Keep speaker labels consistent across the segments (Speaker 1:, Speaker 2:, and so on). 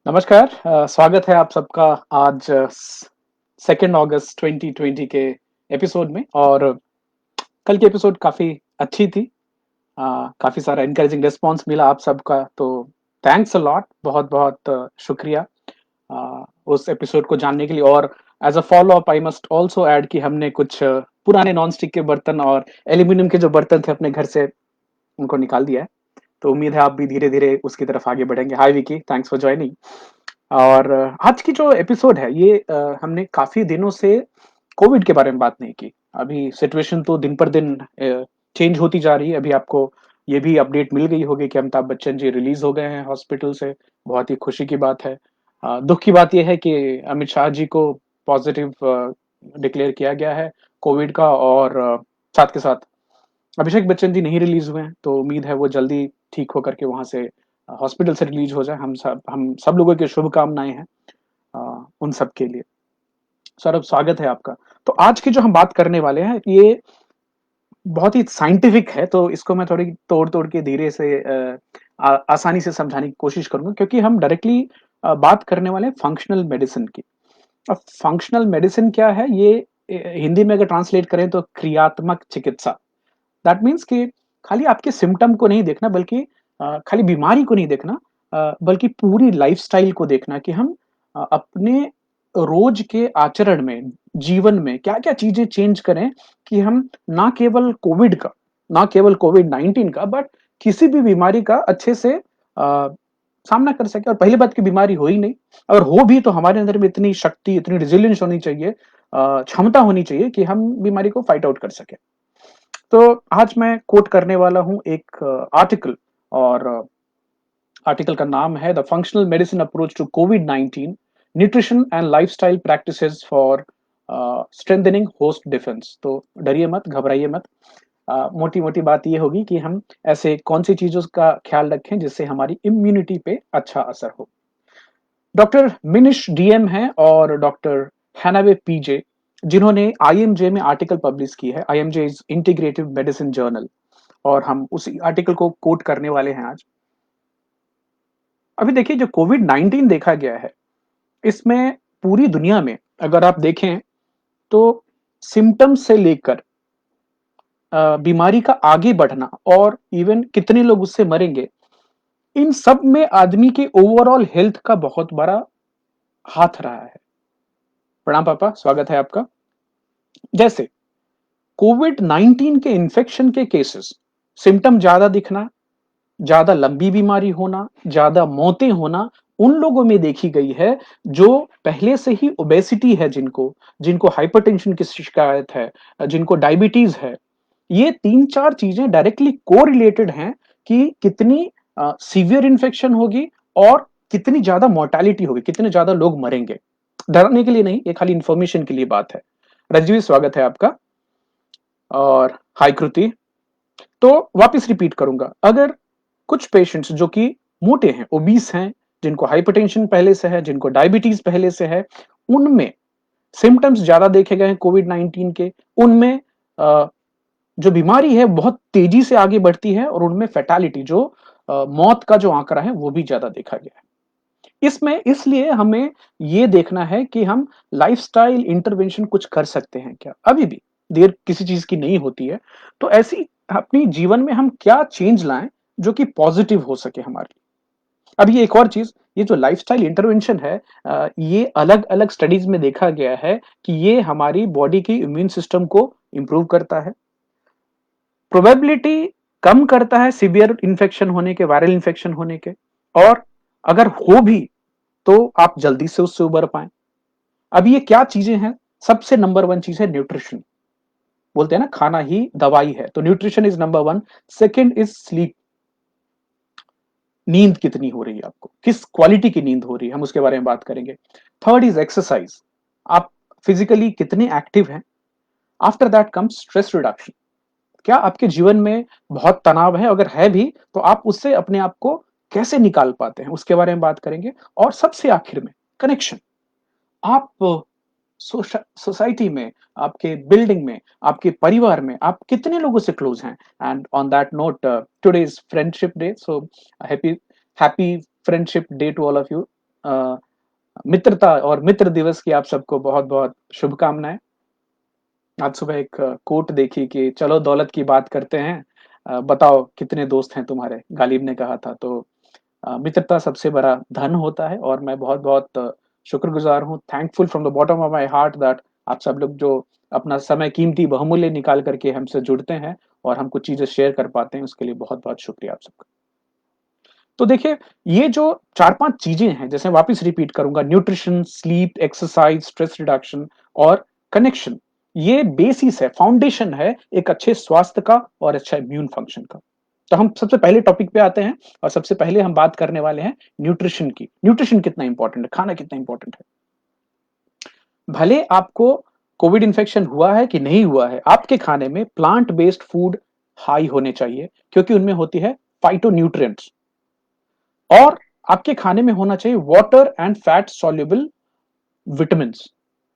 Speaker 1: नमस्कार। स्वागत है आप सबका आज 2 अगस्त 2020 के एपिसोड में। और कल की एपिसोड काफ़ी अच्छी थी। काफ़ी सारा इनकरेजिंग रिस्पॉन्स मिला आप सबका, तो थैंक्स अ लॉट, बहुत बहुत शुक्रिया उस एपिसोड को जानने के लिए। और as a follow up I must also add कि हमने कुछ पुराने नॉन स्टिक के बर्तन और एल्यूमिनियम के जो बर्तन थे अपने घर से, उनको निकाल दिया है। तो उम्मीद है आप भी धीरे धीरे उसकी तरफ आगे बढ़ेंगे। हाय विकी, थैंक्स फॉर ज्वाइनिंग। और आज की जो एपिसोड है ये हमने काफी दिनों से कोविड के बारे में बात नहीं की। अभी सिचुएशन तो दिन पर दिन चेंज होती जा रही है। अभी आपको ये भी अपडेट मिल गई होगी कि अमिताभ बच्चन जी रिलीज हो गए हैं हॉस्पिटल से। बहुत ही खुशी की बात है। दुख की बात यह है कि अमित शाह जी को पॉजिटिव डिक्लेयर किया गया है कोविड का। और साथ के साथ अभिषेक बच्चन जी नहीं रिलीज हुए हैं, तो उम्मीद है वो जल्दी ठीक होकर के वहां से हॉस्पिटल से रिलीज हो जाए। हम सब लोगों की शुभकामनाएं हैं उन सब के लिए। सौरभ, स्वागत है आपका। तो आज की जो हम बात करने वाले हैं ये बहुत ही साइंटिफिक है, तो इसको मैं थोड़ी तोड़ तोड़ के धीरे से आसानी से समझाने की कोशिश करूंगा, क्योंकि हम डायरेक्टली बात करने वाले हैं फंक्शनल मेडिसिन की। अब फंक्शनल मेडिसिन क्या है ये, हिंदी में अगर ट्रांसलेट करें तो क्रियात्मक चिकित्सा। दैट मीन्स कि खाली आपके सिम्टम को नहीं देखना, बल्कि खाली बीमारी को नहीं देखना, बल्कि पूरी लाइफस्टाइल को देखना कि हम अपने रोज के आचरण में, जीवन में क्या क्या चीजें चेंज करें कि हम ना केवल कोविड का, ना केवल कोविड-19 का, बट किसी भी बीमारी का अच्छे से सामना कर सके। और पहली बात की बीमारी हो ही नहीं, अगर हो भी तो हमारे अंदर में इतनी शक्ति, इतनी रेजिलियंस होनी चाहिए, क्षमता होनी चाहिए कि हम बीमारी को फाइट आउट कर सके। तो आज मैं कोट करने वाला हूं एक आर्टिकल। और आर्टिकल का नाम है the functional medicine approach to कोविड-19, nutrition and lifestyle practices for strengthening host defence. तो डरिए मत, घबराइए मत। मोटी मोटी बात ये होगी कि हम ऐसे कौन सी चीजों का ख्याल रखें जिससे हमारी इम्यूनिटी पे अच्छा असर हो। डॉक्टर मिनिश डीएम हैं और डॉक्टर हैनावे पीजे, जिन्होंने आईएमजे में आर्टिकल पब्लिश की है। आईएमजे इज इंटीग्रेटिव मेडिसिन जर्नल, और हम उसी आर्टिकल को कोट करने वाले हैं आज। अभी देखिए, जो कोविड-19 देखा गया है, इसमें पूरी दुनिया में अगर आप देखें तो सिम्पटम्स से लेकर बीमारी का आगे बढ़ना और इवन कितने लोग उससे मरेंगे, इन सब में आदमी के ओवरऑल हेल्थ का बहुत बड़ा हाथ रहा है। प्रणाम पापा, स्वागत है आपका। जैसे कोविड-19 के इन्फेक्शन के केसेस, सिम्पटम ज्यादा दिखना, ज्यादा लंबी बीमारी होना, ज्यादा मौतें होना उन लोगों में देखी गई है जो पहले से ही ओबेसिटी है, जिनको जिनको हाइपरटेंशन की शिकायत है, जिनको डायबिटीज है। ये तीन चार चीजें डायरेक्टली कोरिलेटेड हैं कि कितनी सीवियर इन्फेक्शन होगी और कितनी ज्यादा मोर्टालिटी होगी, कितने ज्यादा लोग मरेंगे। डरने के लिए नहीं, ये खाली इंफॉर्मेशन के लिए बात है। रजवी, स्वागत है आपका। और हाय कृति। तो वापस रिपीट करूंगा, अगर कुछ पेशेंट्स जो कि मोटे हैं, ओबीस हैं, जिनको हाइपरटेंशन पहले से है, जिनको डायबिटीज पहले से है, उनमें सिम्टम्स ज्यादा देखे गए हैं कोविड-19 के। उनमें जो बीमारी है बहुत तेजी से आगे बढ़ती है, और उनमें फैटालिटी, जो मौत का जो आंकड़ा है, वो भी ज्यादा देखा गया है। इसमें इसलिए हमें ये देखना है कि हम लाइफस्टाइल इंटरवेंशन कुछ कर सकते हैं क्या। अभी भी देर किसी चीज की नहीं होती है। तो ऐसी अपनी जीवन में हम क्या चेंज लाएं जो कि पॉजिटिव हो सके हमारे लिए। अब ये एक और चीज, ये जो लाइफस्टाइल इंटरवेंशन है, ये अलग अलग स्टडीज में देखा गया है कि ये हमारी बॉडी की इम्यून सिस्टम को इंप्रूव करता है, प्रोबेबिलिटी कम करता है सीवियर इन्फेक्शन होने के, वायरल इन्फेक्शन होने के, और अगर हो भी तो आप जल्दी से उससे उबर पाए। अब ये क्या चीजें हैं? सबसे नंबर वन चीज है न्यूट्रिशन। बोलते हैं ना, खाना ही दवाई है, तो nutrition is number one. Second is sleep. नींद कितनी हो रही है आपको, किस क्वालिटी की नींद हो रही है, हम उसके बारे में बात करेंगे। Third is exercise. आप फिजिकली कितने एक्टिव हैं। After that comes stress reduction. क्या आपके जीवन में बहुत तनाव है? अगर है भी तो आप उससे अपने आप को कैसे निकाल पाते हैं, उसके बारे में बात करेंगे। और सबसे आखिर में कनेक्शन। आप सोसाइटी में, आपके बिल्डिंग में, आपके परिवार में आप कितने लोगों से क्लोज हैं। And on that note, today is friendship day, so happy happy friendship day to all of you. मित्रता और मित्र दिवस की आप सबको बहुत-बहुत शुभकामनाएँ। आज सुबह एक कोट देखी कि चलो दौलत की बात करते हैं, बताओ कितने दोस्त हैं तुम्हारे? गालिब ने कहा था। तो मित्रता सबसे बड़ा धन होता है और मैं बहुत-बहुत शुक्रगुज़ार हूँ, thankful from the bottom of my heart that आप सब लोग जो अपना समय कीमती बहुमूल्य निकाल कर के हमसे जुड़ते हैं और हम कुछ चीज़ें शेयर कर पाते हैं, उसके लिए बहुत-बहुत शुक्रिया आप सबका। तो देखिए, ये जो 4-5 चीज़ें हैं, जैसे वापस रिपीट करूँगा, nutrition, sleep, exercise, stress reduction और कनेक्शन, ये बेसिस है, फाउंडेशन है एक अच्छे स्वास्थ्य का और अच्छा इम्यून फंक्शन का। तो हम सबसे पहले टॉपिक पे आते हैं और सबसे पहले हम बात करने वाले हैं न्यूट्रिशन की। न्यूट्रिशन कितना इम्पोर्टेंट है, खाना कितना इम्पोर्टेंट है। भले आपको कोविड इन्फेक्शन हुआ है कि नहीं हुआ है, आपके खाने में प्लांट बेस्ड फूड हाई होने चाहिए क्योंकि उनमें होती है फाइटोन्यूट्रिएंट्स। और आपके खाने में होना चाहिए water and fat soluble vitamins.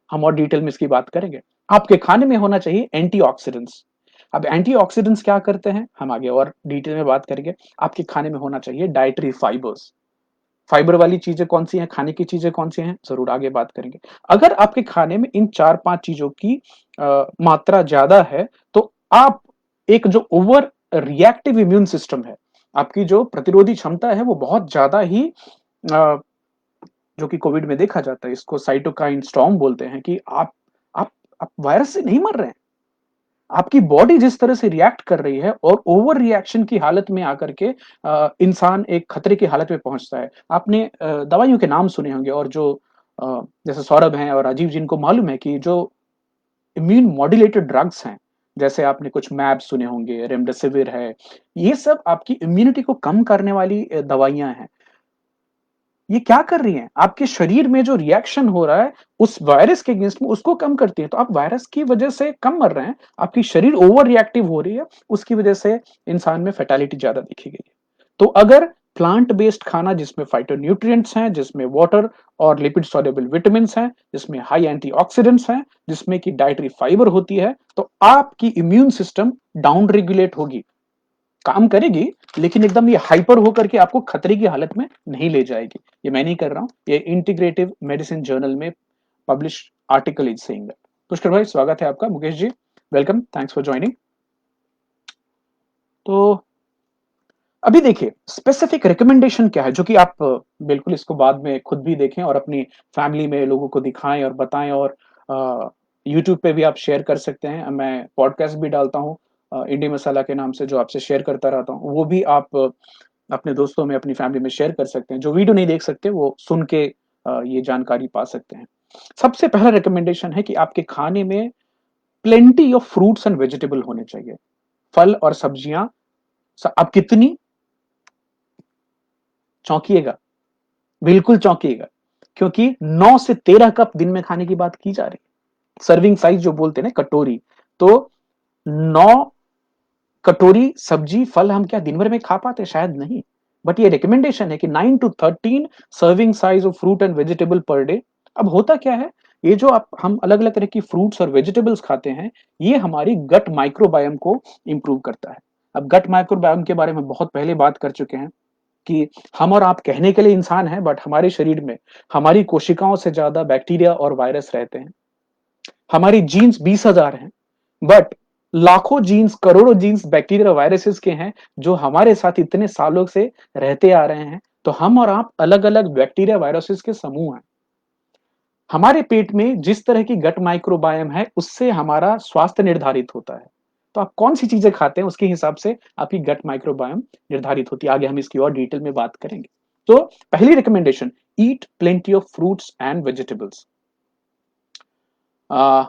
Speaker 1: हम और डिटेल में इसकी बात करेंगे। आपके खाने में होना चाहिए एंटीऑक्सीडेंट्स। अब एंटीऑक्सीडेंट्स क्या करते हैं, हम आगे और डिटेल में बात करेंगे। आपके खाने में होना चाहिए डाइटरी फाइबर्स। फाइबर वाली चीजें कौन सी हैं, खाने की चीजें कौन सी हैं, जरूर आगे बात करेंगे। अगर आपके खाने में इन 4-5 चीजों की मात्रा ज्यादा है, तो आप एक जो ओवर रिएक्टिव इम्यून सिस्टम है, आपकी जो प्रतिरोधी क्षमता है, वो बहुत ज्यादा ही अ, जो कि कोविड में देखा जाता है, इसको साइटोकाइन स्टॉर्म बोलते हैं कि आप आप वायरस से नहीं मर रहे हैं। आपकी बॉडी जिस तरह से रिएक्ट कर रही है और ओवर रिएक्शन की हालत में आकर के इंसान एक खतरे की हालत में पहुंचता है। आपने दवाइयों के नाम सुने होंगे और जो जैसे सौरभ हैं और राजीव जिनको मालूम है कि जो इम्यून मॉड्यूलेटेड ड्रग्स हैं, जैसे आपने कुछ मैब सुने होंगे, रेमडेसिविर है, ये सब आपकी इम्यूनिटी को कम करने वाली दवाइयाँ हैं। ये क्या कर रही हैं? आपके शरीर में जो रिएक्शन हो रहा है, उस वायरस के अगेंस्ट में उसको कम करती है। तो आप वायरस की वजह से कम मर रहे हैं, आपकी शरीर ओवर रिएक्टिव हो रही है, उसकी वजह से इंसान में फैटेलिटी ज़्यादा देखी गई है। तो अगर प्लांट बेस्ड खाना जिसमें फाइटोन्यूट्रिएंट्स हैं, जिसमें वाटर और लिपिड सॉल्युबल विटामिन्स हैं, जिसमें हाई एंटीऑक्सीडेंट्स हैं, जिसमें कि डाइटरी फाइबर होती है, तो आपकी इम्यून सिस्टम डाउन रेगुलेट होगी। काम करेगी, लेकिन एकदम ये हाइपर होकर के आपको खतरे की हालत में नहीं ले जाएगी। ये मैं नहीं कर रहा हूँ, ये इंटीग्रेटिव मेडिसिन जर्नल में publish article is saying that. Pushkar भाई, स्वागत है आपका। Mukesh ji, welcome, thanks for joining. तो अभी देखिए, स्पेसिफिक रिकमेंडेशन क्या है जो कि आप बिल्कुल इसको बाद में खुद भी देखें और अपनी फैमिली में लोगों को दिखाएं और बताएं, और यूट्यूब पे भी आप शेयर कर सकते हैं। मैं पॉडकास्ट भी डालता हूँ इंडी मसाला के नाम से, जो आपसे शेयर करता रहता हूँ। वो भी आप अपने दोस्तों में, अपनी फैमिली में शेयर कर सकते हैं। जो वीडियो नहीं देख सकते, वो सुन के ये जानकारी पा सकते हैं। सबसे पहला रिकमेंडेशन है कि आपके खाने में plenty of fruits and vegetable होने चाहिए। फल और सब्जियां, आप कितनी, चौंकिएगा, बिल्कुल चौंकिएगा, क्योंकि 9 से 13 कप दिन में खाने की बात की जा रही है। सर्विंग साइज जो बोलते हैं ना, कटोरी, तो 9 कटोरी सब्जी फल हम क्या दिन भर में खा पाते? शायद नहीं। बट ये रिकमेंडेशन है कि 9 to 13 serving size of fruit and vegetable per day. अब होता क्या है, ये जो आप हम अलग अलग तरह की फ्रूट्स और वेजिटेबल्स खाते हैं, ये हमारी गट माइक्रोबायोम को इंप्रूव करता है। अब गट माइक्रोबायोम के बारे में बहुत पहले बात कर चुके हैं कि हम और आप कहने के लिए इंसान हैं, बट हमारे शरीर में हमारी कोशिकाओं से ज्यादा बैक्टीरिया और वायरस रहते हैं। हमारी जीन्स 20,000 हैं, बट लाखों जीन्स, करोड़ों जीन्स बैक्टीरिया वायरसेस के हैं, जो हमारे साथ इतने सालों से रहते आ रहे हैं। तो हम और आप अलग अलग बैक्टीरिया वायरसेस के समूह हैं। हमारे पेट में जिस तरह की गट माइक्रोबायोम है, उससे हमारा स्वास्थ्य निर्धारित होता है। तो आप कौन सी चीजें खाते हैं, उसके हिसाब से आपकी गट माइक्रोबायोम निर्धारित होती है। आगे हम इसकी और डिटेल में बात करेंगे। तो पहली recommendation, eat plenty of fruits and vegetables.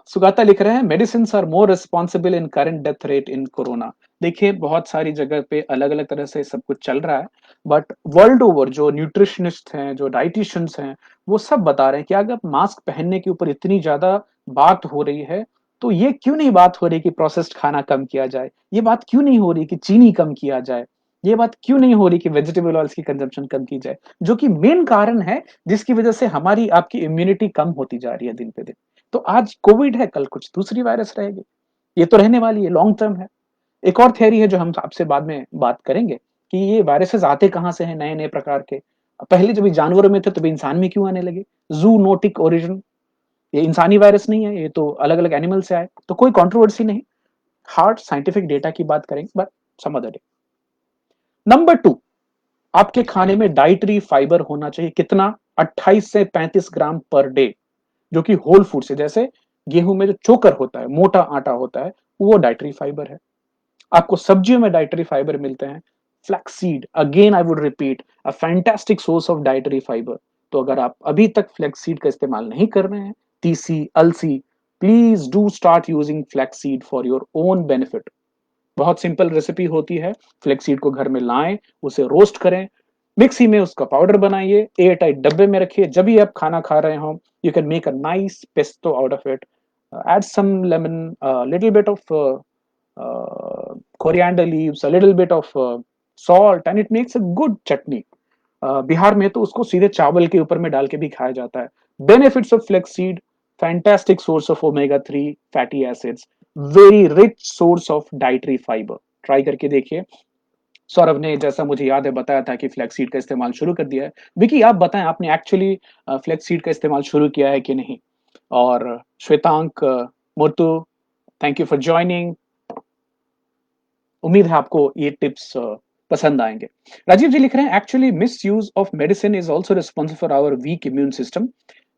Speaker 1: Sugata लिख रहे हैं, medicine are more responsible in current death rate in corona. देखिए, बहुत सारी जगह पे अलग अलग तरह से सब कुछ चल रहा है, बट वर्ल्ड ओवर जो न्यूट्रिशनिस्ट हैं, जो डाइटिशियंस हैं, वो सब बता रहे हैं कि अगर मास्क पहनने के ऊपर इतनी ज्यादा बात हो रही है, तो ये क्यों नहीं बात हो रही कि प्रोसेस्ड खाना कम किया जाए? ये बात क्यों नहीं हो रही कि चीनी कम किया जाए? ये बात क्यों नहीं हो रही कि वेजिटेबल ऑयल्स की कंजम्पशन कम की जाए, जो कि मेन कारण है जिसकी वजह से हमारी आपकी इम्यूनिटी कम होती जा रही है दिन पे दिन। तो आज कोविड है, कल कुछ दूसरी वायरस रहेगी। ये तो रहने वाली है, लॉन्ग टर्म है। एक और थियरी है जो हम आपसे बाद में बात करेंगे कि ये वायरसेस आते कहाँ से हैं, नए-नए प्रकार के। पहले जब ये जानवरों में थे तो इंसान में क्यों आने लगे? ज़ूनोटिक ओरिजिन, ये इंसानी वायरस नहीं है, ये तो अलग-अलग एनिमल से आए, तो कोई कंट्रोवर्सी नहीं। हार्ड साइंटिफिक डेटा की बात करेंगे but some other day. Number 2, आपके खाने में डाइटरी फाइबर होना चाहिए कितना? 28 से 35 ग्राम पर डे, जो कि होल फूड से, जैसे गेहूं में जो चोकर होता है, मोटा आटा होता है, वो डाइटरी फाइबर है। आपको सब्जियों में डाइटरी फाइबर मिलते हैं। Flaxseed, again I would repeat, a fantastic source of dietary fibre. तो अगर आप अभी तक फ्लैक्सीड का इस्तेमाल नहीं कर रहे हैं, तीसी, अलसी, please do start using flaxseed for your own benefit. बहुत सिंपल रेसिपी होती है। फ्लैक्सीड को घर में लाएं, उसे रोस्ट करें, मिक्सी में उसका पाउडर बनाइए, एयर टाइट डब्बे में रखिए। जब भी आप खाना खा रहे हो, you can make a nice pesto out of it, add some lemon, a little bit of coriander leaves, a little bit of salt, and it makes a good chutney. Bihar में तो उसको सीधे चावल के ऊपर में डाल के भी खाया जाता है। Benefits of flaxseed, fantastic source of omega 3 fatty acids, very rich source of dietary fibre. Try करके देखिए। सौरभ ने, जैसा मुझे याद है, बताया था कि फ्लैक्सीड का इस्तेमाल शुरू कर दिया है। विकी, आप बताएं, आपने एक्चुअली फ्लैक्सीड का इस्तेमाल शुरू किया है कि नहीं? और Shwetank, Murtu, thank you for joining. उम्मीद है आपको ये टिप्स पसंद आएंगे। राजीव जी लिख रहे हैं, actually misuse of medicine is also responsible for our weak immune system.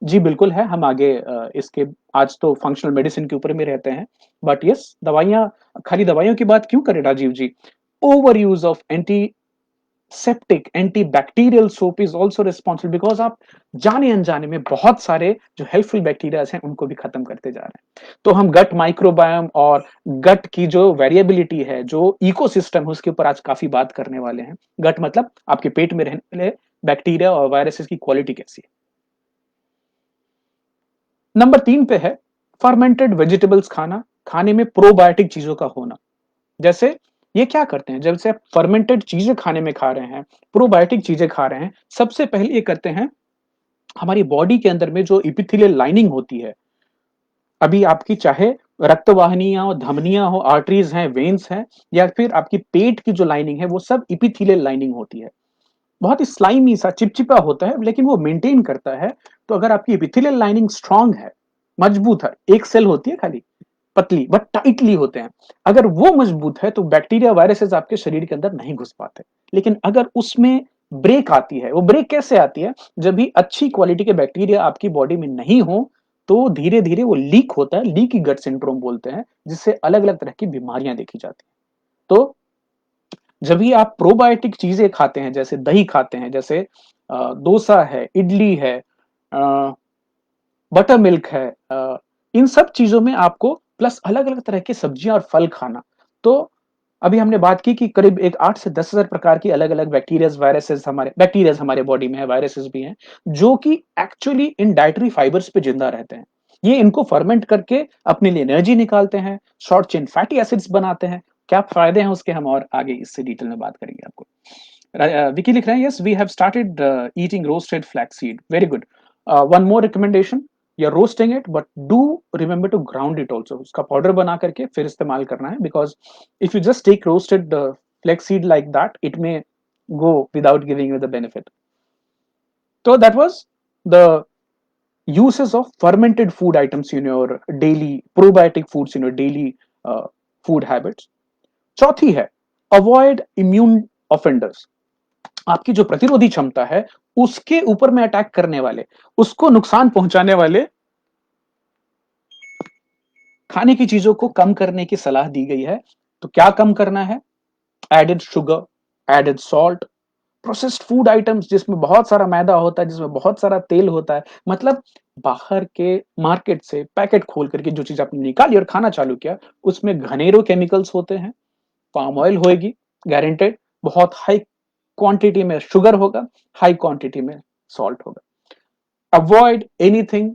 Speaker 1: जी बिल्कुल है, हम आगे इसके, आज तो फंक्शनल मेडिसिन के ऊपर में रहते हैं, बट यस, दवाइयां, खाली दवाइयों की बात क्यों करें Rajiv ji? Overuse of antiseptic, antibacterial soap is also responsible, because आप जाने अनजाने में बहुत सारे जो हेल्पफुल बैक्टीरिया हैं उनको भी खत्म करते जा रहे हैं। तो हम गट माइक्रोबायोम और गट की जो वेरिएबिलिटी है, जो इकोसिस्टम है, उसके ऊपर आज काफी बात करने वाले हैं। गट मतलब आपके पेट में रहने वाले बैक्टीरिया और वायरसेस की क्वालिटी कैसी है। नंबर 3 पे है फर्मेंटेड वेजिटेबल्स खाना, खाने में प्रोबायोटिक चीजों का होना। जैसे ये क्या करते हैं, जब से आप फर्मेंटेड चीजें खाने में खा रहे हैं, प्रोबायोटिक चीजें खा रहे हैं, सबसे पहले ये करते हैं, हमारी बॉडी के अंदर में जो इपिथेलियल लाइनिंग होती है, अभी आपकी चाहे रक्तवाहिनियां हो, धमनियां हो, आर्टरीज हैं, वेन्स हैं, या फिर आपकी पेट की जो लाइनिंग है, वो सब इपिथेलियल लाइनिंग होती है। बहुत ही स्लाइमी सा, चिपचिपा होता है, लेकिन वो मेंटेन करता है। तो अगर आपकी इपिथेलियल लाइनिंग स्ट्रांग है, मजबूत है, एक सेल होती है खाली, पतली बट टाइटली होते हैं, अगर वो मजबूत है तो बैक्टीरिया, वायरसेस आपके शरीर के अंदर नहीं घुस पाते। लेकिन अगर उसमें ब्रेक आती है, वो ब्रेक कैसे आती है? जब भी अच्छी क्वालिटी के बैक्टीरिया आपकी बॉडी में नहीं हो, तो धीरे धीरे वो लीक होता है, लीकी गट सिंड्रोम बोलते हैं, जिससे अलग अलग तरह की बीमारियां देखी जाती हैं। तो जब भी आप प्रोबायोटिक चीजें खाते हैं, जैसे दही खाते हैं, जैसे डोसा है, इडली है, बटर मिल्क है, इन सब चीजों में आपको, प्लस अलग अलग तरह की सब्जियां और फल खाना। तो अभी हमने बात की कि करीब एक 8 से 10,000 प्रकार की अलग अलग बैक्टीरियाज हमारे बॉडी में है, वायरसेस भी हैं, जो कि एक्चुअली इन डाइटरी फाइबर्स पे जिंदा रहते हैं। ये इनको फर्मेंट करके अपने लिए एनर्जी निकालते हैं, शॉर्ट चेन फैटी एसिड्स बनाते हैं। क्या फायदे हैं उसके, हम और आगे इससे डिटेल में बात करेंगे आपको। विकी लिख रहे हैं, yes we have started eating roasted flaxseed, very good. One more recommendation, you're roasting it, but do remember to ground it also, उसका पाउडर बना करके फिर इस्तेमाल करना है, because if you just take roasted flaxseed like that, it may go without giving you the benefit. So that was the uses of fermented food items in your daily, probiotic foods in your daily uh, food habits. चौथी है, avoid immune offenders, आपकी जो प्रतिरोधी क्षमता है उसके ऊपर में अटैक करने वाले, उसको नुकसान पहुंचाने वाले खाने की चीजों को कम करने की सलाह दी गई है। तो क्या कम करना है? Added sugar, added salt, processed food items जिसमें बहुत सारा मैदा होता है, जिसमें बहुत सारा तेल होता है, मतलब बाहर के मार्केट से पैकेट खोल करके जो चीज आपने निकाली और खाना चालू किया, उसमें घनेरों केमिकल्स होते हैं। पाम ऑयल होएगी गारंटेड, बहुत हाई क्वांटिटी में शुगर होगा, हाई क्वांटिटी में सॉल्ट होगा। Avoid anything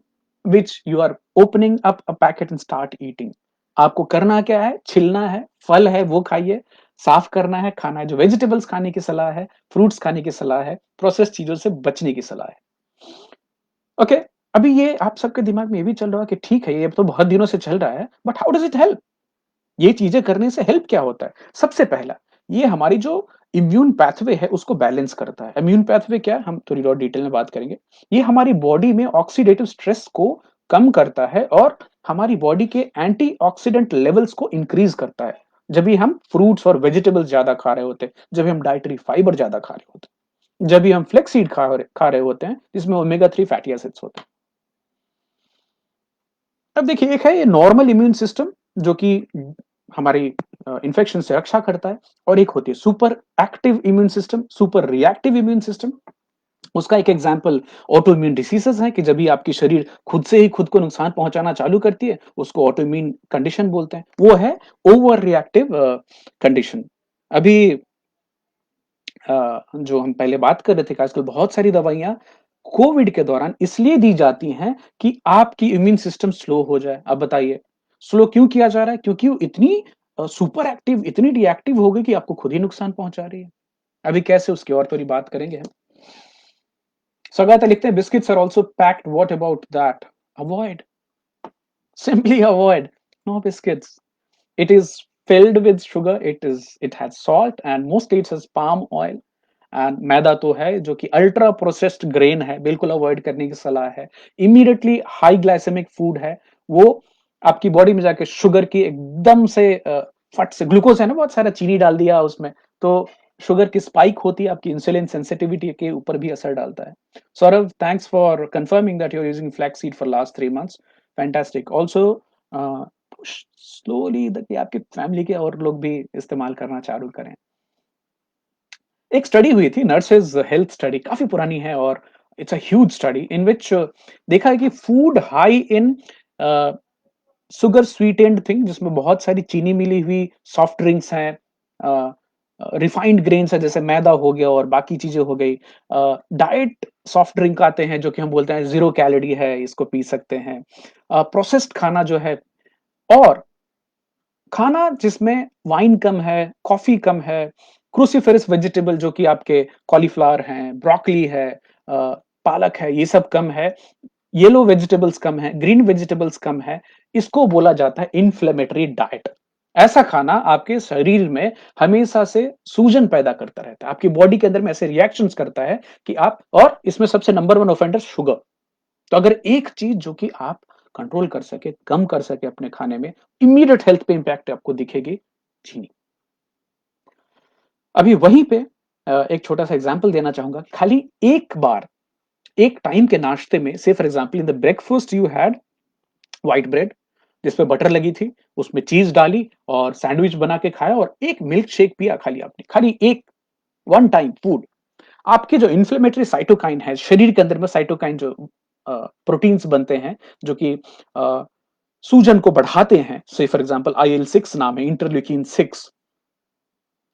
Speaker 1: which you are opening up a packet and start eating. आपको करना क्या है? छिलना है, फल है वो खाइए, साफ करना है, खाना है, जो वेजिटेबल्स खाने की सलाह है, फ्रूट्स खाने की सलाह है, प्रोसेस चीजों से बचने की सलाह है। ओके, अभी ये आप सबके दिमाग में ये भी चल रहा है कि ठीक है, ये तो बहुत दिनों से चल रहा है, but how does it help? ये चीजें करने से हेल्प क्या होता है? सबसे पहला, ये हमारी जो इम्यून पैथवे है उसको बैलेंस करता है। इम्यून पैथवे क्या है? हम थोड़ी और डिटेल में बात करेंगे। ये हमारी बॉडी में ऑक्सीडेटिव स्ट्रेस को कम करता है और हमारी बॉडी के एंटीऑक्सीडेंट लेवल्स को इंक्रीज करता है। जब भी हम फ्रूट्स और वेजिटेबल्स ज्यादा खा रहे होते हैं, जब भी हम डाइटरी फाइबर ज्यादा खा रहे होते हैं, जब भी हम फ्लेक्स सीड खा रहे होते हैं जिसमें ओमेगा 3 फैटी एसिड्स होते हैं। अब देखिए, एक है ये नॉर्मल इम्यून सिस्टम जो कि हमारी इन्फेक्शन से रक्षा करता है, और एक होती है super active immune system, super reactive immune system. उसका एक एग्जांपल ऑटो इम्यून डिसीजेस है कि जब भी आपकी शरीर खुद से ही खुद को नुकसान पहुंचाना चालू करती है, उसको ऑटो इम्यून कंडीशन बोलते हैं। वो है ओवर रिएक्टिव कंडीशन। अभी जो हम पहले बात कर रहे थे कि आजकल बहुत सारी दवाइयाँ कोविड के दौरान इसलिए दी जाती हैं कि आपकी इम्यून सिस्टम स्लो हो जाए। अब बताइए, स्लो क्यों किया जा रहा है? क्योंकि वो इतनी सुपर एक्टिव, इतनी रिएक्टिव हो गई कि आपको खुद ही नुकसान पहुँचा रही है। अभी कैसे, उसकी और थोड़ी बात करेंगे हम। सगाता लिखते हैं, biscuits are also packed, what about that? Avoid, simply avoid, no biscuits. It is filled with sugar, it has salt and mostly it has palm oil and maida तो है जो कि अल्ट्रा प्रोसेस्ड ग्रेन है, बिल्कुल अवॉइड करने की सलाह है। इमीडिएटली हाई ग्लाइसेमिक फूड है, वो आपकी बॉडी में जाके शुगर की एकदम से फट से, ग्लूकोज है ना, बहुत सारा चीनी डाल दिया उसमें, तो शुगर की स्पाइक होती है, आपकी इंसुलिन सेंसिटिविटी के ऊपर भी असर डालता है। Saurabh, thanks for confirming that you are using flax seed for last 3 months। Fantastic. Also slowly कि आपकी फैमिली के और लोग भी इस्तेमाल करना चालू करें। एक स्टडी हुई थी, नर्सेज हेल्थ स्टडी, काफी पुरानी है, और it's a huge study in which देखा है कि food high in sugar sweetened thing, जिसमें बहुत सारी चीनी मिली हुई सॉफ्ट ड्रिंक्स हैं, रिफाइंड ग्रेन्स है जैसे मैदा हो गया और बाकी चीजें हो गई, डाइट सॉफ्ट ड्रिंक आते हैं जो कि हम बोलते हैं जीरो कैलोरी है, इसको पी सकते हैं, प्रोसेस्ड खाना जो है, और खाना जिसमें वाइन कम है, कॉफी कम है, क्रूसिफेरस वेजिटेबल जो कि आपके कॉलीफ्लावर हैं, ब्रोकली है, पालक है, ये सब कम है, येलो वेजिटेबल्स कम है, ग्रीन वेजिटेबल्स कम है, इसको बोला जाता है इन्फ्लेमेटरी डाइट। ऐसा खाना आपके शरीर में हमेशा से सूजन पैदा करता रहता है, आपकी बॉडी के अंदर में ऐसे रिएक्शंस करता है कि आप, और इसमें सबसे नंबर वन ऑफेंडर शुगर। तो अगर एक चीज जो कि आप कंट्रोल कर सके, कम कर सके अपने खाने में, इमीडिएट हेल्थ पे इंपैक्ट आपको दिखेगी, चीनी। अभी वहीं पे एक छोटा सा एग्जांपल देना चाहूंगा। खाली एक बार, एक टाइम के नाश्ते में, से for example in the breakfast you had white bread जिसपे बटर लगी थी, उसमें चीज डाली और सैंडविच बना के खाया और एक मिल्क शेक पिया, खाली आपने, खाली एक वन टाइम फूड, आपके जो इन्फ्लेमेटरी साइटोकाइन है शरीर के अंदर में, साइटोकाइन जो प्रोटीन्स बनते हैं जो कि सूजन को बढ़ाते हैं, से फॉर एग्जांपल IL-6 नाम है, इंटरल्यूकिन 6,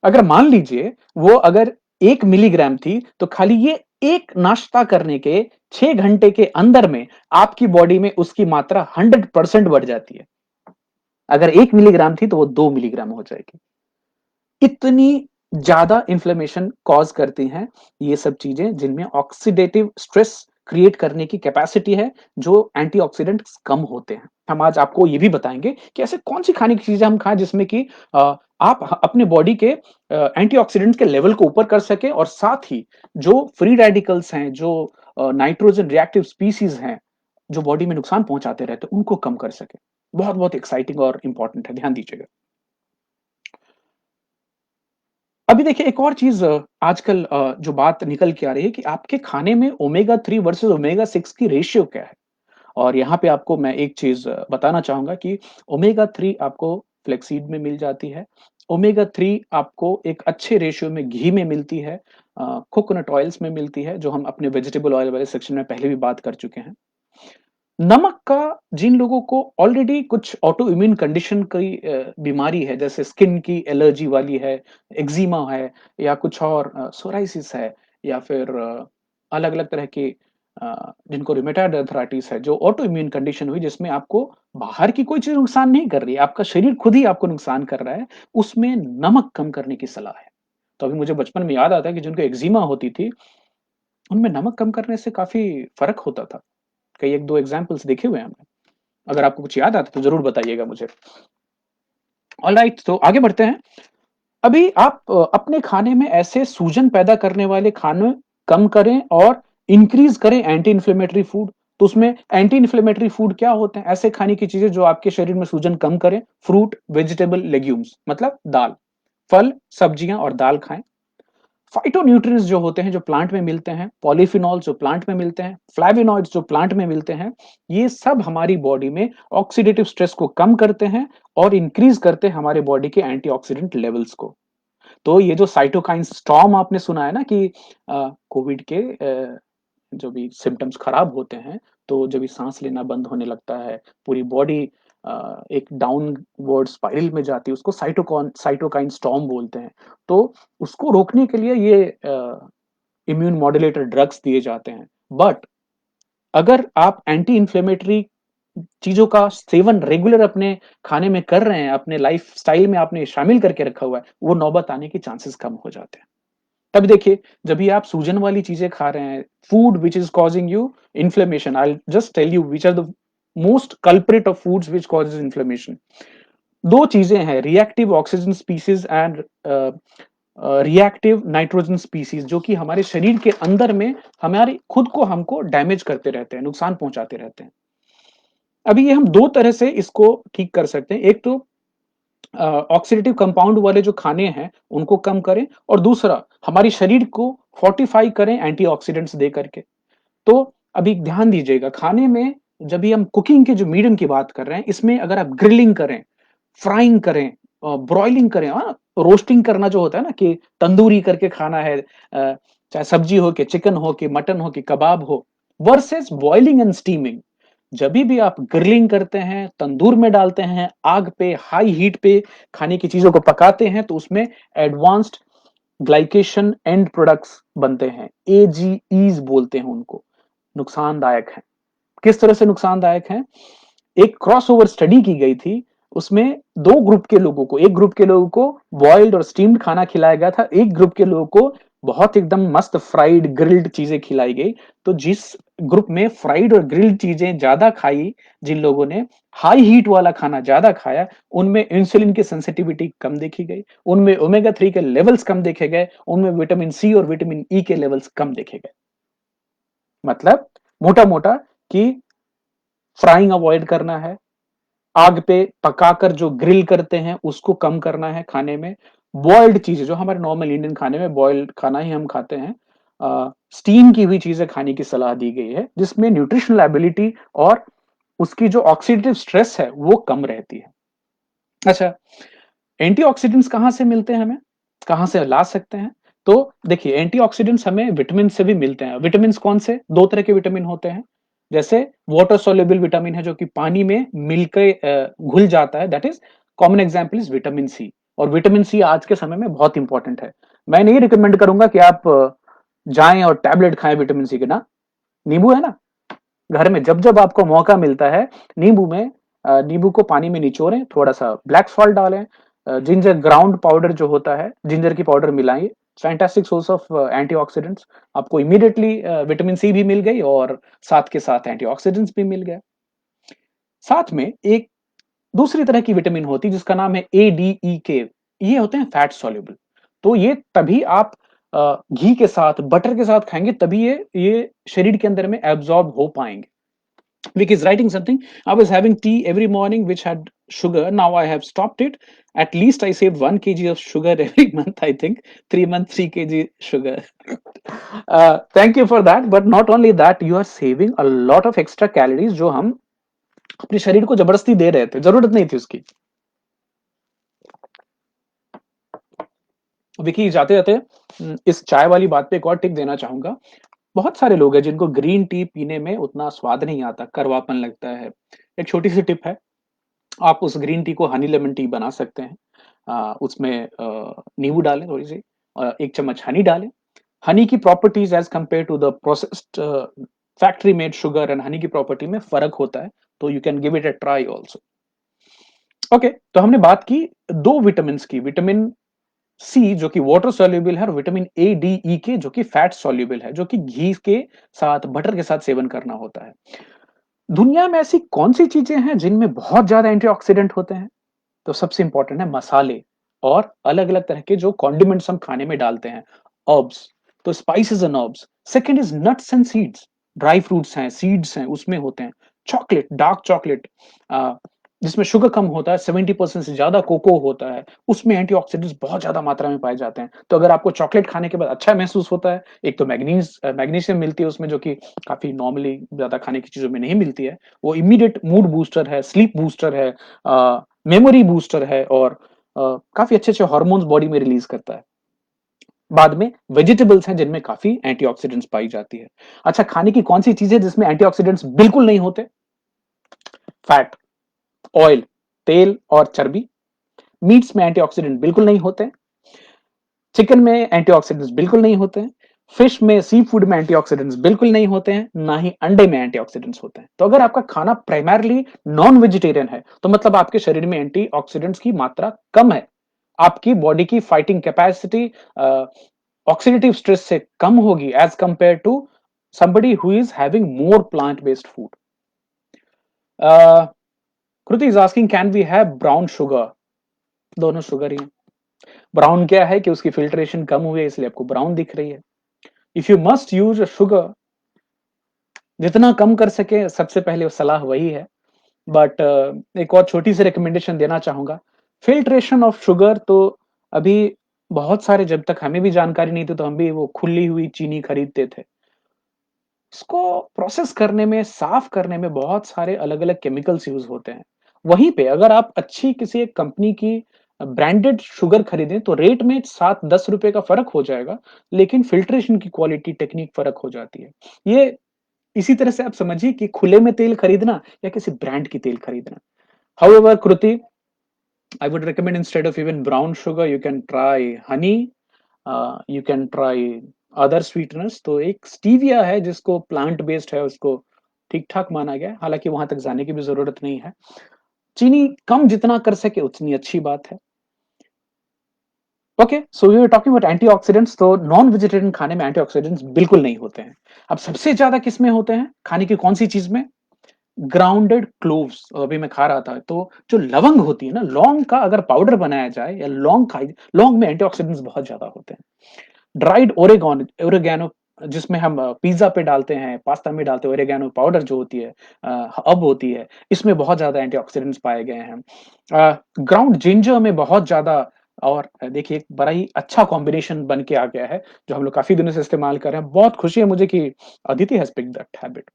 Speaker 1: अगर मान लीजिए वो अगर 1 मिलीग्राम थी, तो खाली ये एक नाश्ता करने के 6 घंटे के अंदर में आपकी बॉडी में उसकी मात्रा 100% बढ़ जाती है। अगर 1 मिलीग्राम थी तो वो 2 मिलीग्राम हो जाएगी। इतनी ज्यादा इन्फ्लेमेशन कॉज करती हैं ये सब चीजें, जिनमें ऑक्सीडेटिव स्ट्रेस क्रिएट करने की कैपेसिटी है, जो एंटीऑक्सीडेंट्स कम होते हैं। हम आज आपको ये भी बताएंगे कि ऐसे कौन सी खाने की चीजें हम खाएं जिसमें कि आप अपने बॉडी के एंटीऑक्सीडेंट्स के लेवल को ऊपर कर सके, और साथ ही जो फ्री रेडिकल्स हैं, जो नाइट्रोजन रिएक्टिव स्पीसीज हैं, जो बॉडी में नुकसान पहुंचाते रहते हैं, उनको कम कर सके। बहुत बहुत एक्साइटिंग और इंपॉर्टेंट है, ध्यान दीजिएगा। अभी देखिए, एक और चीज़ आजकल जो बात निकल के आ रही है कि आपके खाने में ओमेगा 3 वर्सेस ओमेगा 6 की रेशियो क्या है? और यहाँ पे आपको मैं एक चीज़ बताना चाहूँगा कि ओमेगा 3 आपको फ्लैक्सीड में मिल जाती है। ओमेगा 3 आपको एक अच्छे रेशियो में घी में मिलती है, कोकोनट ऑयल्स में मिलती है, जो हम अपने वेजिटेबल ऑयल वाले सेक्शन में पहले भी बात कर चुके हैं। नमक का जिन लोगों को ऑलरेडी कुछ ऑटो इम्यून कंडीशन की बीमारी है, जैसे स्किन की एलर्जी वाली है, एक्जिमा है, या कुछ और सोराइसिस है, या फिर अलग-अलग तरह के जिनको रूमेटॉइड अर्थराइटिस है, जो ऑटो इम्यून कंडीशन हुई जिसमें आपको बाहर की कोई चीज़ नुकसान नहीं कर रही है, आपका शरीर खुद ही आपको नुकसान कर रहा है, उसमें नमक कम करने की सलाह है। तो अभी मुझे बचपन में याद आता है कि जिनको एक्जिमा होती थी, उनमें नमक कम करने से काफ़ी फ़र्क होता था। कई 1-2 एग्ज़ाम्पल्स देखे हुए हैं हमने। अगर आपको कुछ याद आता है तो ज़रूर बताइएगा मुझे। ऑलराइट, तो आगे बढ़ते हैं। अभी आप अपने खाने में ऐसे सूजन पैदा करने वाले खाने कम करें और इंक्रीज करें एंटी इन्फ्लेमेटरी फूड। तो उसमें एंटी इन्फ्लेमेटरी फूड क्या होते हैं? ऐसे खाने की चीजें जो आपके शरीर में सूजन कम करें। फ्रूट, वेजिटेबल, लेग्यूम्स मतलब दाल, फल, सब्जियां और दाल खाएं। फाइटोन्यूट्रिएंट्स जो होते हैं जो प्लांट में मिलते हैं, पॉलीफिनॉल्स जो प्लांट में मिलते हैं, फ्लैवोनॉइड्स जो प्लांट में मिलते हैं, ये सब हमारी बॉडी में ऑक्सीडेटिव स्ट्रेस को कम करते हैं और इंक्रीज करते हैं हमारे बॉडी के एंटीऑक्सीडेंट लेवल्स को। तो ये जो साइटोकाइन स्टॉर्म आपने सुना है ना कि कोविड के जो भी सिम्टम्स खराब होते हैं, तो जब भी सांस लेना बंद होने लगता है, पूरी बॉडी एक डाउनवर्ड स्पाइरल में जाती है, उसको साइटोकाइन स्टॉर्म बोलते हैं। तो उसको रोकने के लिए ये इम्यून मॉड्यूलेटर ड्रग्स दिए जाते हैं। बट अगर आप एंटी इन्फ्लेमेटरी चीजों का सेवन रेगुलर अपने खाने में कर रहे हैं, अपने लाइफ स्टाइल में आपने शामिल करके रखा हुआ है, वो नौबत आने के चांसेस कम हो जाते हैं। तब देखिए, जब भी आप सूजन वाली चीजें खा रहे हैं, food which is causing you inflammation, I just tell you which are the most culprit of foods which causes inflammation. दो चीजें हैं, reactive oxygen species and reactive nitrogen species, जो कि हमारे शरीर के अंदर में हमारे खुद को हमको डैमेज करते रहते हैं, नुकसान पहुंचाते रहते हैं। अभी ये हम दो तरह से इसको ठीक कर सकते हैं। एक तो ऑक्सीडेटिव कंपाउंड वाले जो खाने हैं उनको कम करें, और दूसरा हमारी शरीर को फोर्टिफाई करें एंटीऑक्सीडेंट्स दे करके। तो अभी ध्यान दीजिएगा, खाने में जब भी हम कुकिंग के जो मीडियम की बात कर रहे हैं, इसमें अगर आप ग्रिलिंग करें, फ्राइंग करें, ब्रॉइलिंग करें, रोस्टिंग करना जो होता है ना कि तंदूरी करके खाना है, चाहे सब्जी हो कि चिकन हो कि मटन हो कि कबाब हो, वर्सेस बॉइलिंग एंड स्टीमिंग। जब भी आप ग्रिलिंग करते हैं, तंदूर में डालते हैं, आग पे हाई हीट पे खाने की चीजों को पकाते हैं, तो उसमें एडवांस्ड ग्लाइकेशन एंड प्रोडक्ट्स बनते हैं, एजीईज बोलते हैं उनको, नुकसानदायक है। किस तरह से नुकसानदायक है? एक क्रॉसओवर स्टडी की गई थी, उसमें दो ग्रुप के लोगों को, एक ग्रुप के लोगों को बॉइल्ड और स्टीम्ड खाना खिलाया गया था, एक ग्रुप के लोगों को बहुत एकदम मस्त फ्राइड ग्रिल्ड चीजें खिलाई गई। तो जिस ग्रुप में फ्राइड और ग्रिल्ड चीजें ज्यादा खाई, जिन लोगों ने हाई हीट वाला खाना ज्यादा खाया, उनमें इंसुलिन की सेंसिटिविटी कम देखी गई, उनमें ओमेगा 3 के लेवल्स कम देखे गए, उनमें विटामिन सी और विटामिन ई के लेवल्स कम देखे गए। मतलब मोटा मोटा कि फ्राइंग अवॉइड करना है, आग पे पकाकर जो ग्रिल करते हैं उसको कम करना है खाने में, बॉइल्ड चीजें जो हमारे नॉर्मल इंडियन खाने में बॉइल्ड खाना ही हम खाते हैं, स्टीम की हुई चीजें खाने की सलाह दी गई है, जिसमें न्यूट्रिशनल एबिलिटी और उसकी जो ऑक्सीडेटिव स्ट्रेस है वो कम रहती है। अच्छा, एंटीऑक्सीडेंट्स कहाँ से मिलते हैं हमें, कहाँ से ला सकते हैं? तो देखिए, एंटीऑक्सीडेंट्स हमें विटामिन से भी मिलते हैं। विटामिन कौन से? दो तरह के विटामिन होते हैं। जैसे वाटर सोल्यूबल विटामिन है जो कि पानी में मिलकर घुल जाता है, that is common example is vitamin C. और विटामिन सी आज के समय में बहुत इंपॉर्टेंट है। मैं नहीं रिकमेंड करूंगा कि आप जाएं और टैबलेट खाएं विटामिन सी के ना। नींबू है ना, घर में जब जब आपको मौका मिलता है, नींबू में नींबू को पानी में निचोड़ें, थोड़ा सा ब्लैक सॉल्ट डालें, जिंजर ग्राउंड पाउडर जो होता है, जिंजर की पाउडर मिलाइए, फैंटास्टिक सोर्स ऑफ एंटीऑक्सीडेंट्स। आपको इमीडिएटली विटामिन सी भी मिल गई और साथ के साथ एंटीऑक्सीडेंट्स भी मिल गए। साथ में एक दूसरी तरह की विटामिन होती है जिसका नाम है ADEK। ये होते हैं फैट सॉल्युबल। तो ये तभी आप घी के साथ, बटर के साथ खाएंगे, तभी ये शरीर के अंदर में एब्जॉर्ब हो पाएंगे। Vic is writing something. I was having tea every morning which had sugar. Now I have stopped it. At least I save 1 kg of sugar every month, I think. 3 months, 3 kg sugar. Thank you for that. But not only that, you are saving a lot of extra calories जो हम अपने शरीर को जबरदस्ती दे रहे थे, जरूरत नहीं थी उसकी। विकी, जाते जाते इस चाय वाली बात पे एक और टिप देना चाहूंगा। बहुत सारे लोग हैं जिनको ग्रीन टी पीने में उतना स्वाद नहीं आता, करवापन लगता है। एक छोटी सी टिप है, आप उस ग्रीन टी को हनी लेमन टी बना सकते हैं। उसमें नींबू डालें थोड़ी सी, 1 चम्मच हनी डालें। हनी की properties as compare to the processed factory made sugar and honey की प्रॉपर्टी में फर्क होता है, तो you can give it a try also. Okay, तो हमने बात की दो विटामिन की, विटामिन सी जो कि वाटर सोल्यूबल है, और विटामिन ADE जो कि फैट सोल्यूबल है, जो कि घी के साथ, बटर के साथ सेवन करना होता है। दुनिया में ऐसी कौन सी चीजें हैं जिनमें बहुत ज्यादा एंटीऑक्सीडेंट होते हैं? तो सबसे इंपॉर्टेंट है मसाले। और अलग-अलग तरह के जो कॉन्डिमेंट्स हम खाने में डालते हैं, हर्ब्स, तो spices and herbs. Second is nuts and seeds, dry fruits हैं, सीड्स हैं, उसमें होते हैं। चॉकलेट, डार्क चॉकलेट अ, जिसमें शुगर कम होता है, 70% से ज़्यादा कोको होता है, उसमें एंटीऑक्सीडेंट्स बहुत ज़्यादा मात्रा में पाए जाते हैं। तो अगर आपको चॉकलेट खाने के बाद अच्छा महसूस होता है, एक तो मैग्नीशियम मिलती है उसमें जो कि काफ़ी नॉर्मली ज़्यादा खाने की चीज़ों में नहीं मिलती है। वो इमीडिएट मूड बूस्टर है, स्लीप बूस्टर है, मेमोरी बूस्टर है और काफ़ी अच्छे-अच्छे हार्मोन्स बॉडी में रिलीज़ करता है। बाद में वेजिटेबल्स हैं जिनमें काफ़ी एंटीऑक्सीडेंट्स पाई जाती है। अच्छा, खाने की कौन-सी चीज़ है जिसमें एंटीऑक्सीडेंट्स बिल्कुल नहीं होते? फैट, ऑयल, तेल और चर्बी। मीट्स में एंटीऑक्सीडेंट बिल्कुल नहीं होते। चिकन में एंटीऑक्सीडेंट्स बिल्कुल नहीं होते हैं। फिश में, सी फूड में एंटीऑक्सीडेंट्स बिल्कुल नहीं होते हैं, ना ही अंडे में एंटीऑक्सीडेंट्स होते हैं। तो अगर आपका खाना प्राइमरली नॉन वेजिटेरियन है, तो मतलब आपके शरीर में एंटीऑक्सीडेंट्स की मात्रा कम है। आपकी बॉडी की फाइटिंग कैपेसिटी ऑक्सीडेटिव स्ट्रेस से कम होगी as compare to somebody who is having more plant-based food. Kruti is asking, can we have brown sugar? दोनों शुगर ही हैं। ब्राउन क्या है कि उसकी फिल्ट्रेशन कम हुई है इसलिए आपको ब्राउन दिख रही है। If you must use sugar, जितना कम कर सके सबसे पहले सलाह वही है। बट एक और छोटी सी रिकमेंडेशन देना चाहूंगा। फिल्ट्रेशन ऑफ शुगर तो अभी बहुत सारे, जब तक हमें भी जानकारी नहीं थी तो हम भी वो खुली हुई चीनी खरीदते थे। इसको प्रोसेस करने में, साफ करने में बहुत सारे अलग-अलग केमिकल्स यूज़ होते हैं। वहीं पे अगर आप अच्छी किसी एक कंपनी की ब्रांडेड शुगर खरीदें तो रेट में 7-10 रुपए का फ़र्क हो जाएगा, लेकिन फ़िल्ट्रेशन की क्वालिटी, टेक्निक फ़र्क हो जाती है। ये इसी तरह से आप समझिए कि खुले में तेल खरीदना या किसी ब्रांड की तेल खरीदना। However, Kruti, I would recommend instead of even brown sugar, you can try honey, you can try other sweetness. तो एक स्टीविया है जिसको प्लांट बेस्ड है, उसको ठीक-ठाक माना गया है, हालाँकि वहाँ तक जाने की भी ज़रूरत नहीं है। चीनी कम जितना कर सके उतनी अच्छी बात है। Okay, so we were talking about antioxidants. तो नॉन वेजिटेरियन खाने में एंटीऑक्सीडेंट्स बिल्कुल नहीं होते हैं। अब सबसे ज़्यादा किसमें होते हैं? खाने की कौन-सी चीज़ में? Grounded cloves. अभी मैं खा रहा था, तो जो लवंग होती है ना, लौंग का अगर पाउडर बनाया जाए या लौंग में एंटीऑक्सीडेंट्स बहुत ज़्यादा होते हैं। ड्राइड ओरेगानो, जिसमें हम पिज़्ज़ा पे डालते हैं, पास्ता में डालते हैं, ओरेगानो पाउडर जो होती है, हर्ब होती है, इसमें बहुत ज़्यादा एंटीऑक्सीडेंट्स पाए गए हैं। ग्राउंड जिंजर में बहुत ज़्यादा। और देखिए एक बड़ा ही अच्छा कॉम्बिनेशन बन के आ गया है, जो हम लोग काफ़ी दिनों से इस्तेमाल कर रहे हैं। बहुत खुशी है मुझे कि Aditi has picked that habit.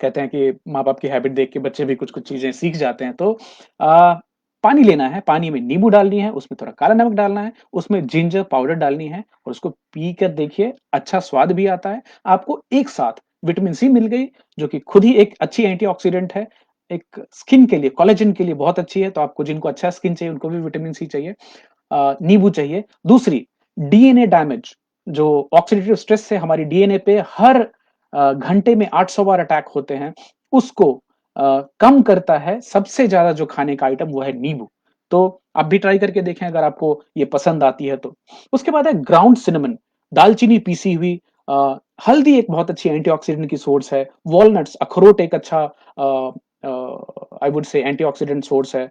Speaker 1: कहते हैं कि माँ-बाप की हैबिट देख के बच्चे भी कुछ-कुछ चीज़ें सीख जाते हैं। तो अ, पानी लेना है, पानी में नींबू डालनी है, उसमें थोड़ा काला नमक डालना है, उसमें जिंजर पाउडर डालनी है और उसको पी कर देखिए, अच्छा स्वाद भी आता है। आपको एक साथ विटामिन सी मिल गई, जो कि खुद ही एक अच्छी एंटीऑक्सीडेंट है। एक स्किन के लिए, कोलेजन के लिए बहुत अच्छी है, तो आपको जिनको अच्छा स्किन चाहिए, उनको भी विटामिन सी चाहिए। नींबू चाहिए। दूसरी, डीएनए डैमेज, जो ऑक्सीडेटिव स्ट्रेस से हमारी डीएनए पे हर घंटे में 800 बार अटैक होते हैं, उसको कम करता है सबसे ज़्यादा जो खाने का आइटम वो है नींबू। तो आप भी ट्राई करके देखें अगर आपको ये पसंद आती है तो। उसके बाद है ग्राउंड सिनेमन, दालचीनी पीसी हुई, हल्दी एक बहुत अच्छी एंटीऑक्सीडेंट की सोर्स है, वॉलनट्स, अखरोट एक अच्छा I would say antioxidant source है,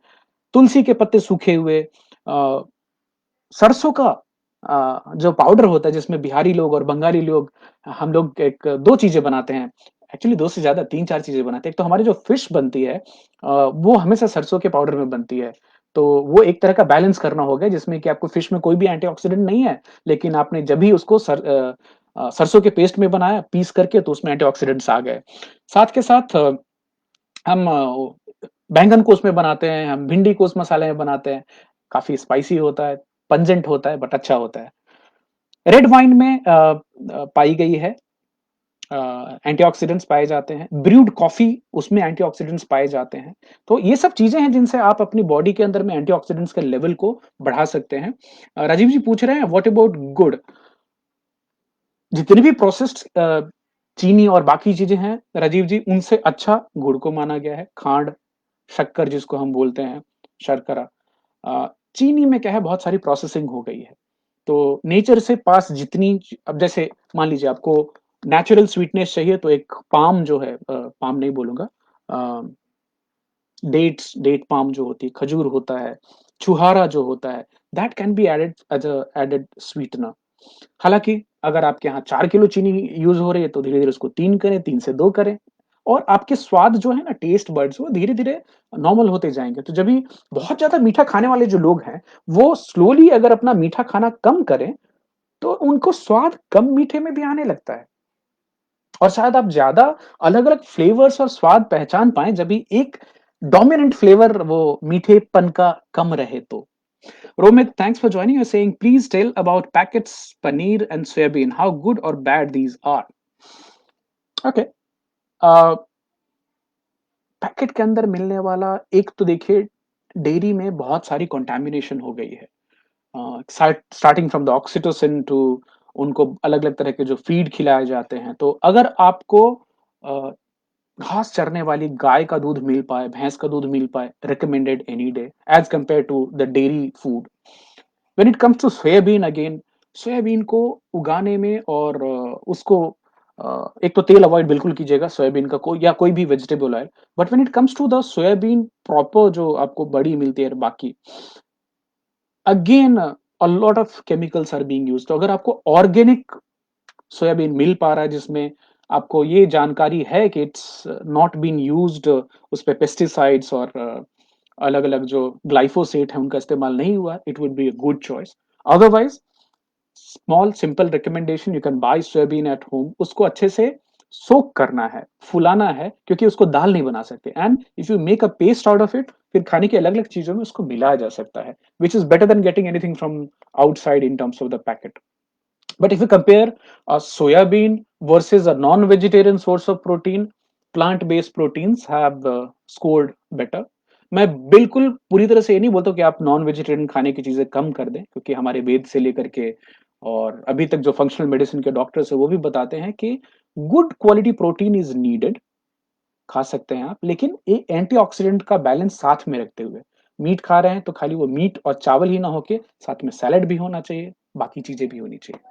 Speaker 1: तुलसी के पत्ते सूखे हुए, अ, सरसों का जो पाउडर होता है जिसमें बिहारी लोग और बंगाली लोग, हम लोग एक 2 चीज़ें बनाते हैं। एक्चुअली 2 से ज़्यादा 3-4 चीज़ें बनाते हैं। एक तो हमारी जो फिश बनती है, वो हमेशा सरसों के पाउडर में बनती है। तो वो एक तरह का बैलेंस करना हो गया जिसमें कि आपको फिश में कोई भी एंटीऑक्सीडेंट नहीं है, लेकिन आपने जब भी उसको सरसों के पेस्ट में बनाया पीस करके तो उसमें एंटीऑक्सीडेंट्स आ गए। साथ के साथ हम बैंगन को उसमें बनाते हैं, हम भिंडी को उस मसाले में बनाते हैं। काफ़ी स्पाइसी होता है, पंजेंट होता है बट अच्छा होता है। रेड वाइन में पाई गई है, एंटीऑक्सीडेंट्स पाए जाते हैं। ब्रूड कॉफ़ी, उसमें एंटीऑक्सीडेंट्स पाए जाते हैं। तो ये सब चीज़ें हैं जिनसे आप अपनी बॉडी के अंदर में एंटीऑक्सीडेंट्स के लेवल को बढ़ा सकते हैं। राजीव जी पूछ रहे हैं व्हाट अबाउट गुड़? जितनी भी प्रोसेस्ड चीनी और बाकी चीज़ें हैं राजीव जी, उनसे अच्छा गुड़ को माना गया है। खांड, शक्कर जिसको हम बोलते हैं, शर्करा। चीनी में क्या है, बहुत सारी प्रोसेसिंग हो गई है। तो नेचर से पास जितनी अब जैसे मान लीजिए आपको नेचुरल स्वीटनेस चाहिए तो एक पाम जो है, पाम नहीं बोलूँगा, अ, डेट पाम जो होती है, खजूर होता है, छुहारा जो होता है, that can be added as a added sweetener. हालाँकि अगर आपके यहाँ 4 किलो चीनी यूज़ हो रही है, तो धीरे-धीरे उसको 3 करें, 3 से 2 करें और आपके स्वाद जो है ना, टेस्ट बड्स वो धीरे-धीरे नॉर्मल होते जाएँगे। तो जब भी बहुत ज़्यादा मीठा खाने वाले जो लोग हैं, वो स्लोली अगर अपना मीठा खाना कम करें, तो उनको स्वाद कम मीठे में भी आने लगता है और शायद आप ज़्यादा अलग-अलग फ्लेवर्स और स्वाद पहचान पाएँ, जब भी एक डोमिनेंट फ्लेवर वो मीठेपन का कम रहे तो। Romit, thanks for joining. You're saying, please tell about packets, paneer, and soybean, how good or bad these are. Okay. Packet के अंदर मिलने वाला एक तो देखिए डेयरी में बहुत सारी कंटामिनेशन हो गई है। Starting from the oxytocin to उनको अलग-अलग तरह के जो फीड खिलाए जाते हैं। तो अगर आपको अ, घास चरने वाली गाय का दूध मिल पाए, भैंस का दूध मिल पाए, recommended any day as compare to the dairy food. When it comes to soybean again, soybean को उगाने में और उसको एक तो तेल अवॉइड बिल्कुल कीजिएगा सोयाबीन का कोई या कोई भी vegetable oil. But when it comes to the soybean proper जो आपको बड़ी मिलती है बाकी, again a lot of chemicals are being used. तो अगर आपको ऑर्गेनिक सोयाबीन मिल पा रहा है जिसमें आपको ये जानकारी है कि इट्स नॉट बीन यूज्ड, उस पे पेस्टिसाइड्स और अलग-अलग जो ग्लाइफोसेट है उनका इस्तेमाल नहीं हुआ, it would be a good choice. Otherwise small simple recommendation, you can buy soybean at home. उसको अच्छे से सोक करना है, फुलाना है, क्योंकि उसको दाल नहीं बना सकते and if you make a paste out of it, फिर खाने की अलग-अलग चीज़ों में उसको मिलाया जा सकता है, which is better than getting anything from outside in terms of the packet. But if you compare a soybean versus a non-vegetarian source of protein, plant-based proteins have scored better. मैं बिल्कुल पूरी तरह से ये नहीं बोलता कि आप नॉन वेजिटेरियन खाने की चीजें कम कर दें, क्योंकि हमारे वेद से लेकर के और अभी तक जो फंक्शनल मेडिसिन के डॉक्टर्स है वो भी बताते हैं कि good quality protein is needed, खा सकते हैं आप, लेकिन एक एंटीऑक्सीडेंट का बैलेंस साथ में रखते हुए। मीट खा रहे हैं तो खाली वो मीट और चावल ही ना होके साथ में सैलेड भी होना चाहिए, बाकी चीजें भी होनी चाहिए।